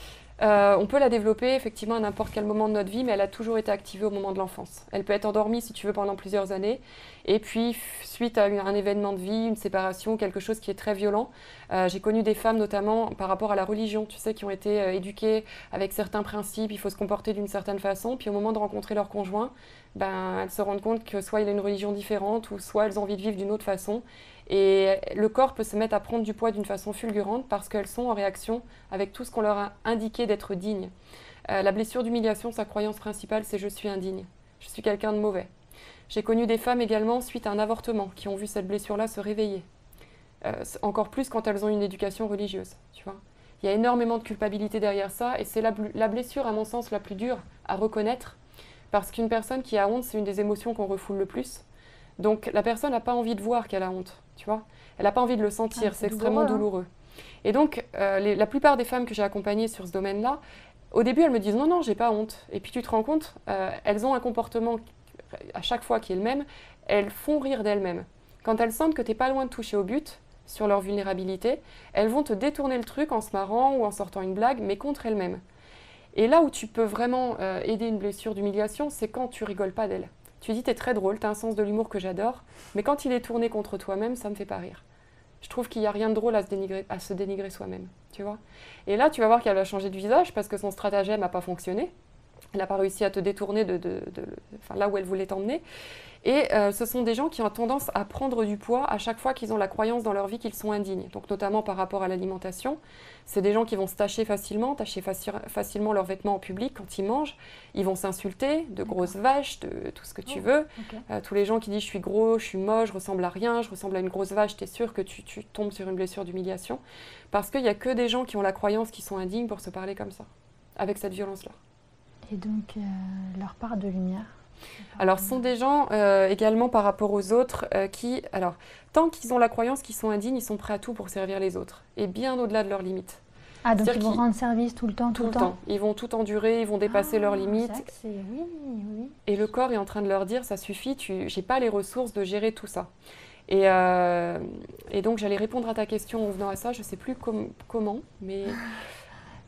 On peut la développer effectivement à n'importe quel moment de notre vie, mais elle a toujours été activée au moment de l'enfance. Elle peut être endormie si tu veux pendant plusieurs années, et puis suite à un événement de vie, une séparation, quelque chose qui est très violent. J'ai connu des femmes notamment par rapport à la religion, tu sais, qui ont été éduquées avec certains principes, il faut se comporter d'une certaine façon, puis au moment de rencontrer leur conjoint, elles se rendent compte que soit il a une religion différente, ou soit elles ont envie de vivre d'une autre façon. Et le corps peut se mettre à prendre du poids d'une façon fulgurante parce qu'elles sont en réaction avec tout ce qu'on leur a indiqué d'être digne. La blessure d'humiliation, sa croyance principale, c'est « je suis indigne ». Je suis quelqu'un de mauvais. J'ai connu des femmes également suite à un avortement qui ont vu cette blessure-là se réveiller. Encore plus quand elles ont une éducation religieuse, tu vois. Il y a énormément de culpabilité derrière ça et c'est la blessure, à mon sens, la plus dure à reconnaître parce qu'une personne qui a honte, c'est une des émotions qu'on refoule le plus. Donc la personne n'a pas envie de voir qu'elle a honte, tu vois. Elle n'a pas envie de le sentir, c'est extrêmement douloureux. Et donc la plupart des femmes que j'ai accompagnées sur ce domaine-là, au début elles me disent non, j'ai pas honte. Et puis tu te rends compte, elles ont un comportement à chaque fois qui est le même, elles font rire d'elles-mêmes. Quand elles sentent que tu n'es pas loin de toucher au but, sur leur vulnérabilité, elles vont te détourner le truc en se marrant ou en sortant une blague, mais contre elles-mêmes. Et là où tu peux vraiment aider une blessure d'humiliation, c'est quand tu rigoles pas d'elle. Tu dis, t'es très drôle, t'as un sens de l'humour que j'adore, mais quand il est tourné contre toi-même, ça me fait pas rire. Je trouve qu'il n'y a rien de drôle à se dénigrer soi-même, tu vois. Et là, tu vas voir qu'elle va changer de visage parce que son stratagème n'a pas fonctionné. Elle n'a pas réussi à te détourner là où elle voulait t'emmener. Et ce sont des gens qui ont tendance à prendre du poids à chaque fois qu'ils ont la croyance dans leur vie qu'ils sont indignes. Donc notamment par rapport à l'alimentation. C'est des gens qui vont se tacher facilement leurs vêtements en public quand ils mangent. Ils vont s'insulter de grosses vaches, de tout ce que tu veux. Okay. Tous les gens qui disent « je suis gros, je suis moche, je ressemble à rien, je ressemble à une grosse vache », t'es sûr que tu tombes sur une blessure d'humiliation. Parce qu'il n'y a que des gens qui ont la croyance qu'ils sont indignes pour se parler comme ça, avec cette violence-là. Et donc, leur part de lumière? Alors, ce sont des gens également par rapport aux autres qui, alors, tant qu'ils ont la croyance qu'ils sont indignes, ils sont prêts à tout pour servir les autres, et bien au-delà de leurs limites. Ah, donc ils vont rendre service tout le temps, tout le temps. Ils vont tout endurer, ils vont dépasser leurs limites. Oui. Et le corps est en train de leur dire, ça suffit, j'ai pas les ressources de gérer tout ça. Et donc, j'allais répondre à ta question en venant à ça, je sais plus comment, mais...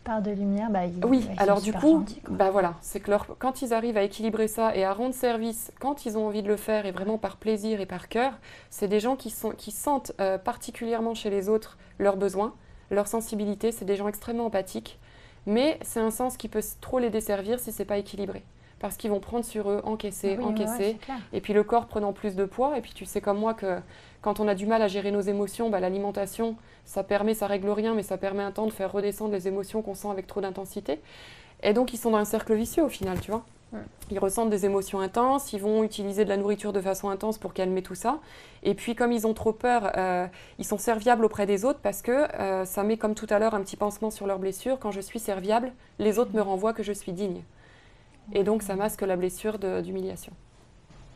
Part de lumière, oui, alors du coup, voilà, c'est que quand ils arrivent à équilibrer ça et à rendre service quand ils ont envie de le faire et vraiment par plaisir et par cœur, c'est des gens qui sentent particulièrement chez les autres leurs besoins, leur sensibilité, c'est des gens extrêmement empathiques, mais c'est un sens qui peut trop les desservir si c'est pas équilibré. Parce qu'ils vont prendre sur eux, encaisser, et puis le corps prenant plus de poids, et puis tu sais comme moi que quand on a du mal à gérer nos émotions, l'alimentation, ça règle rien, mais ça permet un temps de faire redescendre les émotions qu'on sent avec trop d'intensité. Et donc ils sont dans un cercle vicieux au final, tu vois. Ils ressentent des émotions intenses, ils vont utiliser de la nourriture de façon intense pour calmer tout ça. Et puis comme ils ont trop peur, ils sont serviables auprès des autres parce que ça met comme tout à l'heure un petit pansement sur leurs blessures. Quand je suis serviable, les autres me renvoient que je suis digne. Et donc, ça masque la blessure d'humiliation.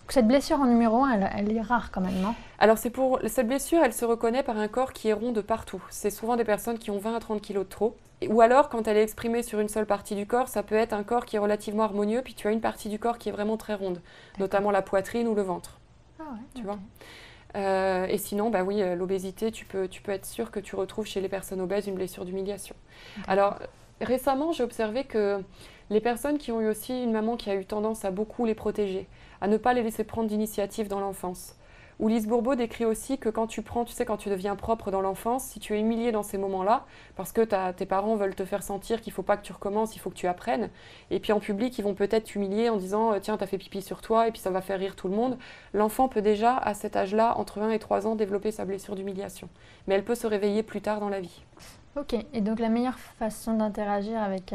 Cette blessure en numéro 1, elle est rare quand même, non? Alors cette blessure, elle se reconnaît par un corps qui est rond de partout. C'est souvent des personnes qui ont 20 à 30 kilos de trop. Ou alors, quand elle est exprimée sur une seule partie du corps, ça peut être un corps qui est relativement harmonieux, puis tu as une partie du corps qui est vraiment très ronde, notamment la poitrine ou le ventre. Ah ouais, tu vois. Et sinon, bah oui, l'obésité, tu peux être sûr que tu retrouves chez les personnes obèses une blessure d'humiliation. Alors, récemment, j'ai observé que les personnes qui ont eu aussi une maman qui a eu tendance à beaucoup les protéger, à ne pas les laisser prendre d'initiative dans l'enfance. Lise Bourbeau décrit aussi que quand tu prends, tu sais, quand tu deviens propre dans l'enfance, si tu es humilié dans ces moments-là, parce que tes parents veulent te faire sentir qu'il ne faut pas que tu recommences, il faut que tu apprennes, et puis en public, ils vont peut-être t'humilier en disant « Tiens, t'as fait pipi sur toi », et puis ça va faire rire tout le monde. L'enfant peut déjà, à cet âge-là, entre 1 et 3 ans, développer sa blessure d'humiliation. Mais elle peut se réveiller plus tard dans la vie. Ok, et donc la meilleure façon d'interagir avec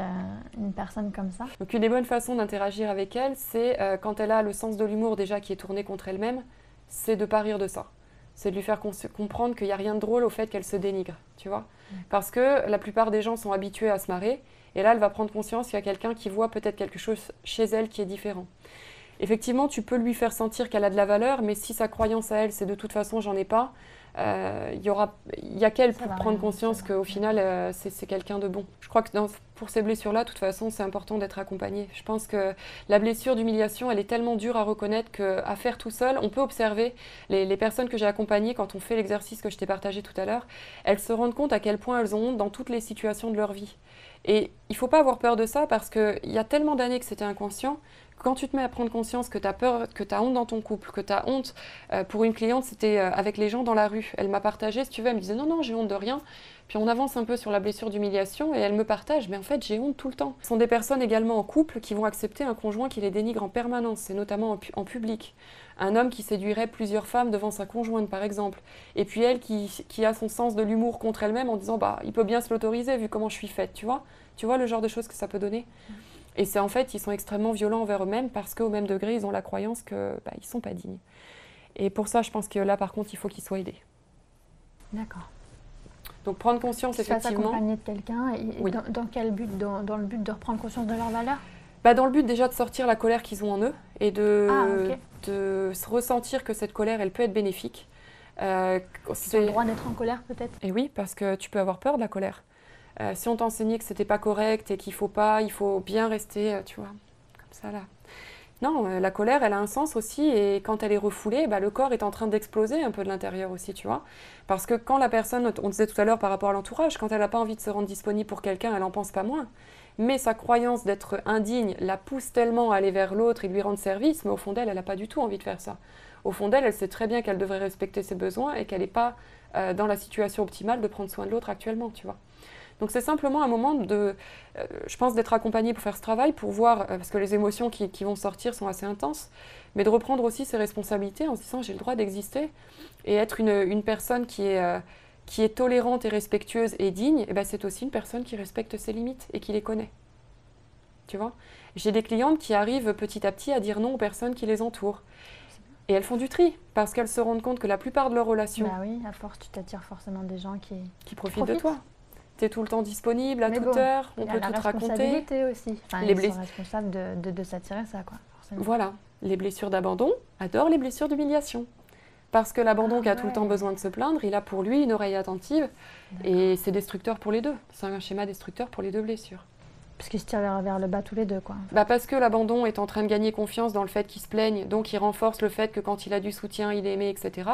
une personne comme ça? Donc une des bonnes façons d'interagir avec elle, c'est quand elle a le sens de l'humour déjà qui est tourné contre elle-même, c'est de ne pas rire de ça. C'est de lui faire comprendre qu'il n'y a rien de drôle au fait qu'elle se dénigre, tu vois. Parce que la plupart des gens sont habitués à se marrer, et là, elle va prendre conscience qu'il y a quelqu'un qui voit peut-être quelque chose chez elle qui est différent. Effectivement, tu peux lui faire sentir qu'elle a de la valeur, mais si sa croyance à elle, c'est de toute façon, j'en ai pas, il y a qu'elle pour prendre conscience qu'au final, c'est quelqu'un de bon. Je crois que pour ces blessures-là, de toute façon, c'est important d'être accompagné. Je pense que la blessure d'humiliation, elle est tellement dure à reconnaître qu'à faire tout seul, on peut observer les personnes que j'ai accompagnées quand on fait l'exercice que je t'ai partagé tout à l'heure, elles se rendent compte à quel point elles ont honte dans toutes les situations de leur vie. Et il ne faut pas avoir peur de ça parce qu'il y a tellement d'années que c'était inconscient. Quand tu te mets à prendre conscience que tu as peur, que tu as honte dans ton couple, que tu as honte, pour une cliente, c'était avec les gens dans la rue. Elle m'a partagé, si tu veux, elle me disait non, j'ai honte de rien. Puis on avance un peu sur la blessure d'humiliation et elle me partage, mais en fait, j'ai honte tout le temps. Ce sont des personnes également en couple qui vont accepter un conjoint qui les dénigre en permanence, et notamment en public. Un homme qui séduirait plusieurs femmes devant sa conjointe, par exemple. Et puis elle qui a son sens de l'humour contre elle-même en disant bah, il peut bien se l'autoriser vu comment je suis faite, tu vois. Tu vois le genre de choses que ça peut donner. Et c'est en fait, ils sont extrêmement violents envers eux-mêmes parce qu'au même degré, ils ont la croyance qu'ils ne sont pas dignes. Et pour ça, je pense que là, par contre, il faut qu'ils soient aidés. D'accord. Donc prendre conscience, effectivement... S'accompagner de quelqu'un, oui. Dans quel but? Dans le but de reprendre conscience de leur valeur? Dans le but déjà de sortir la colère qu'ils ont en eux et de se ressentir que cette colère, elle peut être bénéfique. Ils ont le droit d'être en colère, peut-être? Et oui, parce que tu peux avoir peur de la colère. Si on t'enseignait que c'était pas correct et qu'il faut bien rester, tu vois, comme ça là. Non, la colère, elle a un sens aussi et quand elle est refoulée, le corps est en train d'exploser un peu de l'intérieur aussi, tu vois. Parce que quand la personne, on disait tout à l'heure par rapport à l'entourage, quand elle n'a pas envie de se rendre disponible pour quelqu'un, elle en pense pas moins. Mais sa croyance d'être indigne la pousse tellement à aller vers l'autre et lui rendre service, mais au fond d'elle, elle n'a pas du tout envie de faire ça. Au fond d'elle, elle sait très bien qu'elle devrait respecter ses besoins et qu'elle n'est pas dans la situation optimale de prendre soin de l'autre actuellement, tu vois. Donc c'est simplement un moment je pense, d'être accompagné pour faire ce travail, pour voir, parce que les émotions qui vont sortir sont assez intenses, mais de reprendre aussi ses responsabilités en se disant j'ai le droit d'exister et être une personne qui est tolérante et respectueuse et digne, et c'est aussi une personne qui respecte ses limites et qui les connaît. Tu vois ? J'ai des clientes qui arrivent petit à petit à dire non aux personnes qui les entourent. Et elles font du tri, parce qu'elles se rendent compte que la plupart de leurs relations... Bah oui, à force, tu t'attires forcément des gens qui profitent de toi. Tu es tout le temps disponible, à toute heure, on peut tout te raconter. Il y a la responsabilité aussi. Enfin, ils sont responsables de s'attirer ça, quoi, forcément. Voilà, les blessures d'abandon adorent les blessures d'humiliation. Parce que l'abandon qui a tout le temps besoin de se plaindre, il a pour lui une oreille attentive. Et c'est destructeur pour les deux. C'est un schéma destructeur pour les deux blessures. Parce qu'ils se tirent vers le bas tous les deux, quoi. Parce que l'abandon est en train de gagner confiance dans le fait qu'il se plaigne, donc il renforce le fait que quand il a du soutien, il est aimé, etc.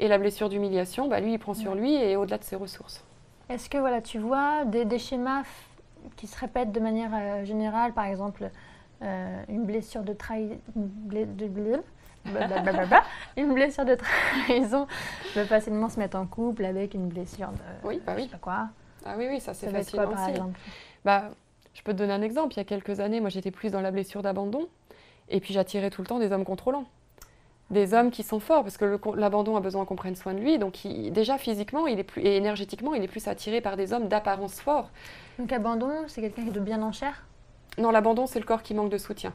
Et la blessure d'humiliation, lui, il prend sur lui et au-delà de ses ressources. Est-ce que tu vois des schémas qui se répètent de manière générale, par exemple une blessure de trahison, une blessure de trahison peut facilement se mettre en couple avec une blessure de je sais pas quoi. Ah oui, ça c'est facile quoi, par exemple? Je peux te donner un exemple. Il y a quelques années, moi j'étais plus dans la blessure d'abandon et puis j'attirais tout le temps des hommes contrôlants. Des hommes qui sont forts, parce que l'abandon a besoin qu'on prenne soin de lui. Donc déjà physiquement et énergétiquement, il est plus attiré par des hommes d'apparence forts. Donc abandon, c'est quelqu'un qui est de bien en chair? Non, l'abandon, c'est le corps qui manque de soutien.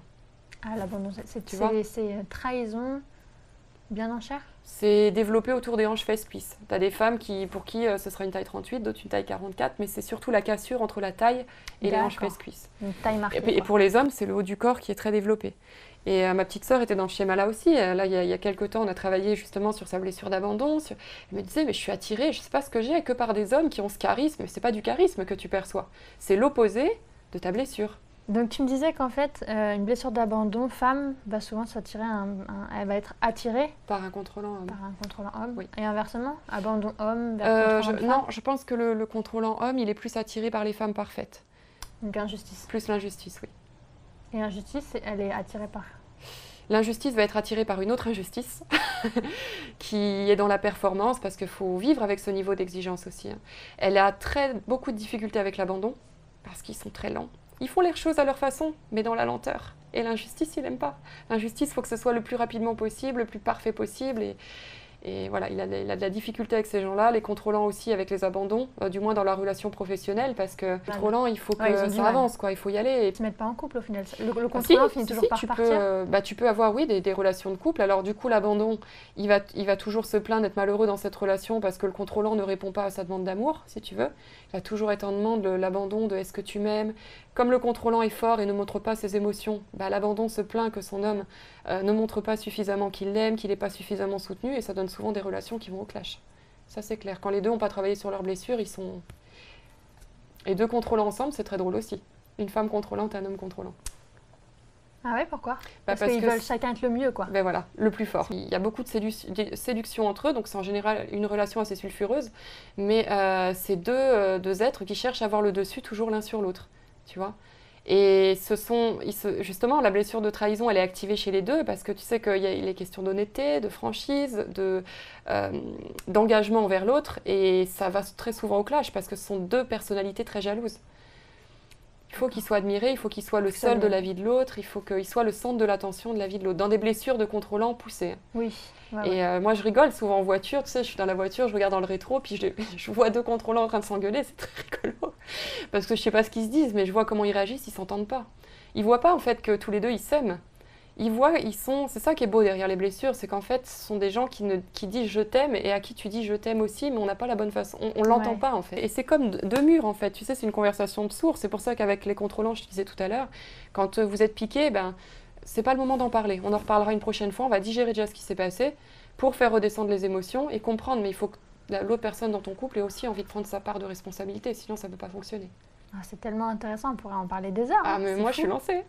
Ah, l'abandon, c'est trahison. Bien en chair? C'est développé autour des hanches fesses-cuisses. Tu as des femmes pour qui ce sera une taille 38, d'autres une taille 44, mais c'est surtout la cassure entre la taille et les hanches fesses-cuisses. Une taille marquée. Et pour les hommes, c'est le haut du corps qui est très développé. Et ma petite sœur était dans ce schéma-là aussi. Là, il y a quelques temps, on a travaillé justement sur sa blessure d'abandon. Elle me disait, mais je suis attirée, je ne sais pas ce que j'ai, que par des hommes qui ont ce charisme. Mais ce n'est pas du charisme que tu perçois. C'est l'opposé de ta blessure. Donc tu me disais qu'en fait, une blessure d'abandon, femme va souvent s'attirer, elle va être attirée par un contrôlant homme. Par un contrôlant homme. Oui. Et inversement, abandon homme vers contrôlant femme. Non, je pense que le contrôlant homme, il est plus attiré par les femmes parfaites. Donc injustice. Plus l'injustice, oui. Et injustice, elle est attirée par... L'injustice va être attirée par une autre injustice qui est dans la performance parce qu'il faut vivre avec ce niveau d'exigence aussi. Elle a beaucoup de difficultés avec l'abandon parce qu'ils sont très lents. Ils font les choses à leur façon, mais dans la lenteur. Et l'injustice, il n'aime pas. L'injustice, il faut que ce soit le plus rapidement possible, le plus parfait possible. Et voilà, il a de la difficulté avec ces gens-là, les contrôlants aussi avec les abandons, du moins dans la relation professionnelle, parce que les contrôlants, il faut que ça avance, quoi, il faut y aller. Ils ne se mettent pas en couple au final. Le contrôlant finit toujours par partir. Tu peux avoir, oui, des relations de couple. Alors du coup, l'abandon, il va toujours se plaindre d'être malheureux dans cette relation parce que le contrôlant ne répond pas à sa demande d'amour, si tu veux. Il va toujours être en demande de l'abandon, de est-ce que tu m'aimes. Comme le contrôlant est fort et ne montre pas ses émotions, l'abandon se plaint que son homme ne montre pas suffisamment qu'il l'aime, qu'il n'est pas suffisamment soutenu, et ça donne souvent des relations qui vont au clash. Ça, c'est clair. Quand les deux n'ont pas travaillé sur leurs blessures, ils sont... Et deux contrôlants ensemble, c'est très drôle aussi. Une femme contrôlante et un homme contrôlant. Ah ouais, pourquoi? Parce qu'ils veulent chacun être le mieux, quoi. Ben voilà, le plus fort. Il y a beaucoup de séduction entre eux, donc c'est en général une relation assez sulfureuse, mais c'est deux êtres qui cherchent à avoir le dessus toujours l'un sur l'autre, tu vois. Et justement, la blessure de trahison, elle est activée chez les deux parce que tu sais qu'il y a les questions d'honnêteté, de franchise, d'engagement envers l'autre, et ça va très souvent au clash parce que ce sont deux personnalités très jalouses. Il faut qu'il soit admiré, il faut qu'il soit le seul de la vie de l'autre, il faut qu'il soit le centre de l'attention de la vie de l'autre, dans des blessures de contrôlant poussées. Oui. Moi, je rigole souvent en voiture, tu sais, je suis dans la voiture, je regarde dans le rétro, puis je vois deux contrôlants en train de s'engueuler, c'est très rigolo. Parce que je sais pas ce qu'ils se disent, mais je vois comment ils réagissent, ils s'entendent pas. Ils voient pas, en fait, que tous les deux, ils s'aiment. C'est ça qui est beau derrière les blessures, c'est qu'en fait, ce sont des gens qui disent je t'aime et à qui tu dis je t'aime aussi, mais on n'a pas la bonne façon, on l'entend pas en fait. Et c'est comme deux murs en fait, tu sais, c'est une conversation de sourds, c'est pour ça qu'avec les contrôlants, je te disais tout à l'heure, quand vous êtes piqué, c'est pas le moment d'en parler, on en reparlera une prochaine fois, on va digérer déjà ce qui s'est passé pour faire redescendre les émotions et comprendre, mais il faut que l'autre personne dans ton couple ait aussi envie de prendre sa part de responsabilité, sinon ça ne peut pas fonctionner. Ah, c'est tellement intéressant, on pourrait en parler des heures. Ah, mais moi, je suis lancée.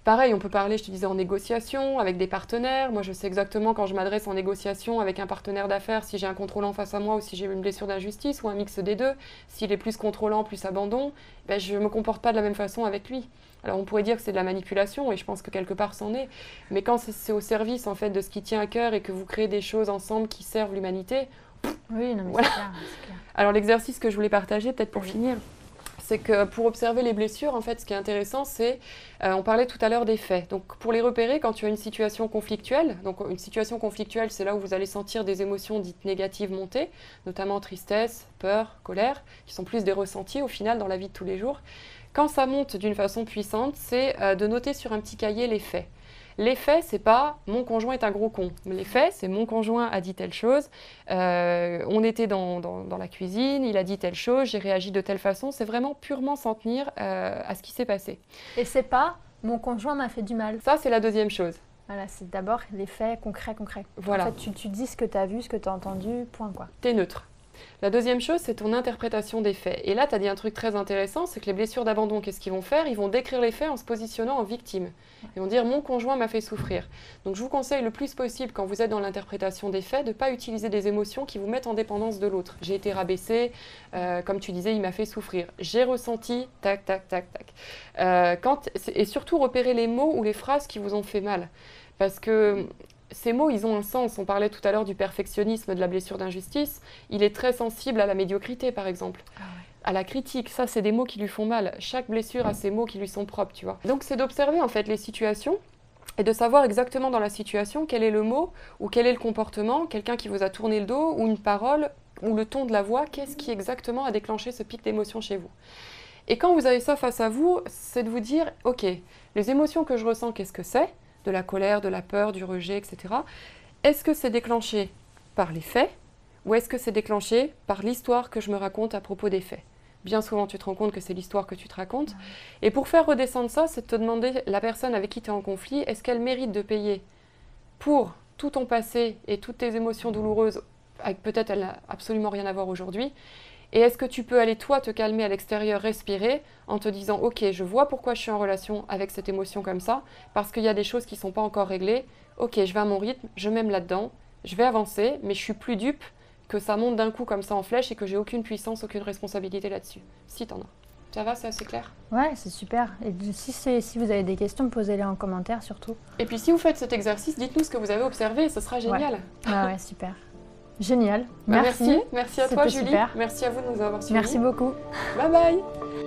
Pareil, on peut parler, je te disais, en négociation, avec des partenaires. Moi, je sais exactement quand je m'adresse en négociation avec un partenaire d'affaires, si j'ai un contrôlant face à moi ou si j'ai une blessure d'injustice ou un mix des deux. S'il est plus contrôlant, plus abandon, je ne me comporte pas de la même façon avec lui. Alors, on pourrait dire que c'est de la manipulation, et je pense que quelque part, c'en est. Mais quand c'est au service, en fait, de ce qui tient à cœur et que vous créez des choses ensemble qui servent l'humanité... Oui, non, mais voilà. c'est clair. Alors, l'exercice que je voulais partager, peut-être pour finir... c'est que pour observer les blessures, en fait, ce qui est intéressant, c'est, on parlait tout à l'heure des faits. Donc, pour les repérer, quand tu as une situation conflictuelle, donc une situation conflictuelle, c'est là où vous allez sentir des émotions dites négatives monter, notamment tristesse, peur, colère, qui sont plus des ressentis au final dans la vie de tous les jours. Quand ça monte d'une façon puissante, c'est de noter sur un petit cahier les faits. Les faits, c'est pas « mon conjoint est un gros con ». Les faits, c'est « mon conjoint a dit telle chose, on était dans la cuisine, il a dit telle chose, j'ai réagi de telle façon ». C'est vraiment purement s'en tenir à ce qui s'est passé. Et c'est pas « mon conjoint m'a fait du mal ». Ça, c'est la deuxième chose. Voilà, c'est d'abord les faits concrets. Voilà. En fait, tu dis ce que tu as vu, ce que tu as entendu, point quoi. T'es neutre. La deuxième chose, c'est ton interprétation des faits. Et là, tu as dit un truc très intéressant, c'est que les blessures d'abandon, qu'est-ce qu'ils vont faire? Ils vont décrire les faits en se positionnant en victime. Ils vont dire « mon conjoint m'a fait souffrir ». Donc je vous conseille le plus possible, quand vous êtes dans l'interprétation des faits, de ne pas utiliser des émotions qui vous mettent en dépendance de l'autre. J'ai été rabaissée, comme tu disais, il m'a fait souffrir. J'ai ressenti, tac, tac, tac, tac. Et surtout repérer les mots ou les phrases qui vous ont fait mal. Parce que... ces mots, ils ont un sens. On parlait tout à l'heure du perfectionnisme, de la blessure d'injustice. Il est très sensible à la médiocrité, par exemple. Ah ouais. À la critique. Ça, c'est des mots qui lui font mal. Chaque blessure a ses mots qui lui sont propres, tu vois. Donc, c'est d'observer, en fait, les situations et de savoir exactement dans la situation quel est le mot ou quel est le comportement, quelqu'un qui vous a tourné le dos ou une parole ou le ton de la voix, qu'est-ce qui exactement a déclenché ce pic d'émotion chez vous. Et quand vous avez ça face à vous, c'est de vous dire, ok, les émotions que je ressens, qu'est-ce que c'est ? De la colère, de la peur, du rejet, etc. est-ce que c'est déclenché par les faits ou est-ce que c'est déclenché par l'histoire que je me raconte à propos des faits? Bien souvent, tu te rends compte que c'est l'histoire que tu te racontes. Ouais. Et pour faire redescendre ça, c'est de te demander, la personne avec qui tu es en conflit, est-ce qu'elle mérite de payer pour tout ton passé et toutes tes émotions douloureuses, avec peut-être elle n'a absolument rien à voir aujourd'hui, et est-ce que tu peux aller toi te calmer à l'extérieur, respirer, en te disant « Ok, je vois pourquoi je suis en relation avec cette émotion comme ça, parce qu'il y a des choses qui ne sont pas encore réglées. Ok, je vais à mon rythme, je m'aime là-dedans, je vais avancer, mais je suis plus dupe que ça monte d'un coup comme ça en flèche et que j'ai aucune puissance, aucune responsabilité là-dessus. » Si t'en as. Ça va, c'est assez clair? Ouais, c'est super. Et si vous avez des questions, posez-les en commentaire surtout. Et puis si vous faites cet exercice, dites-nous ce que vous avez observé, ce sera génial. Ouais, super. Génial. Merci. Merci à toi, Julie. Super. Merci à vous de nous avoir suivis. Merci beaucoup. Bye bye.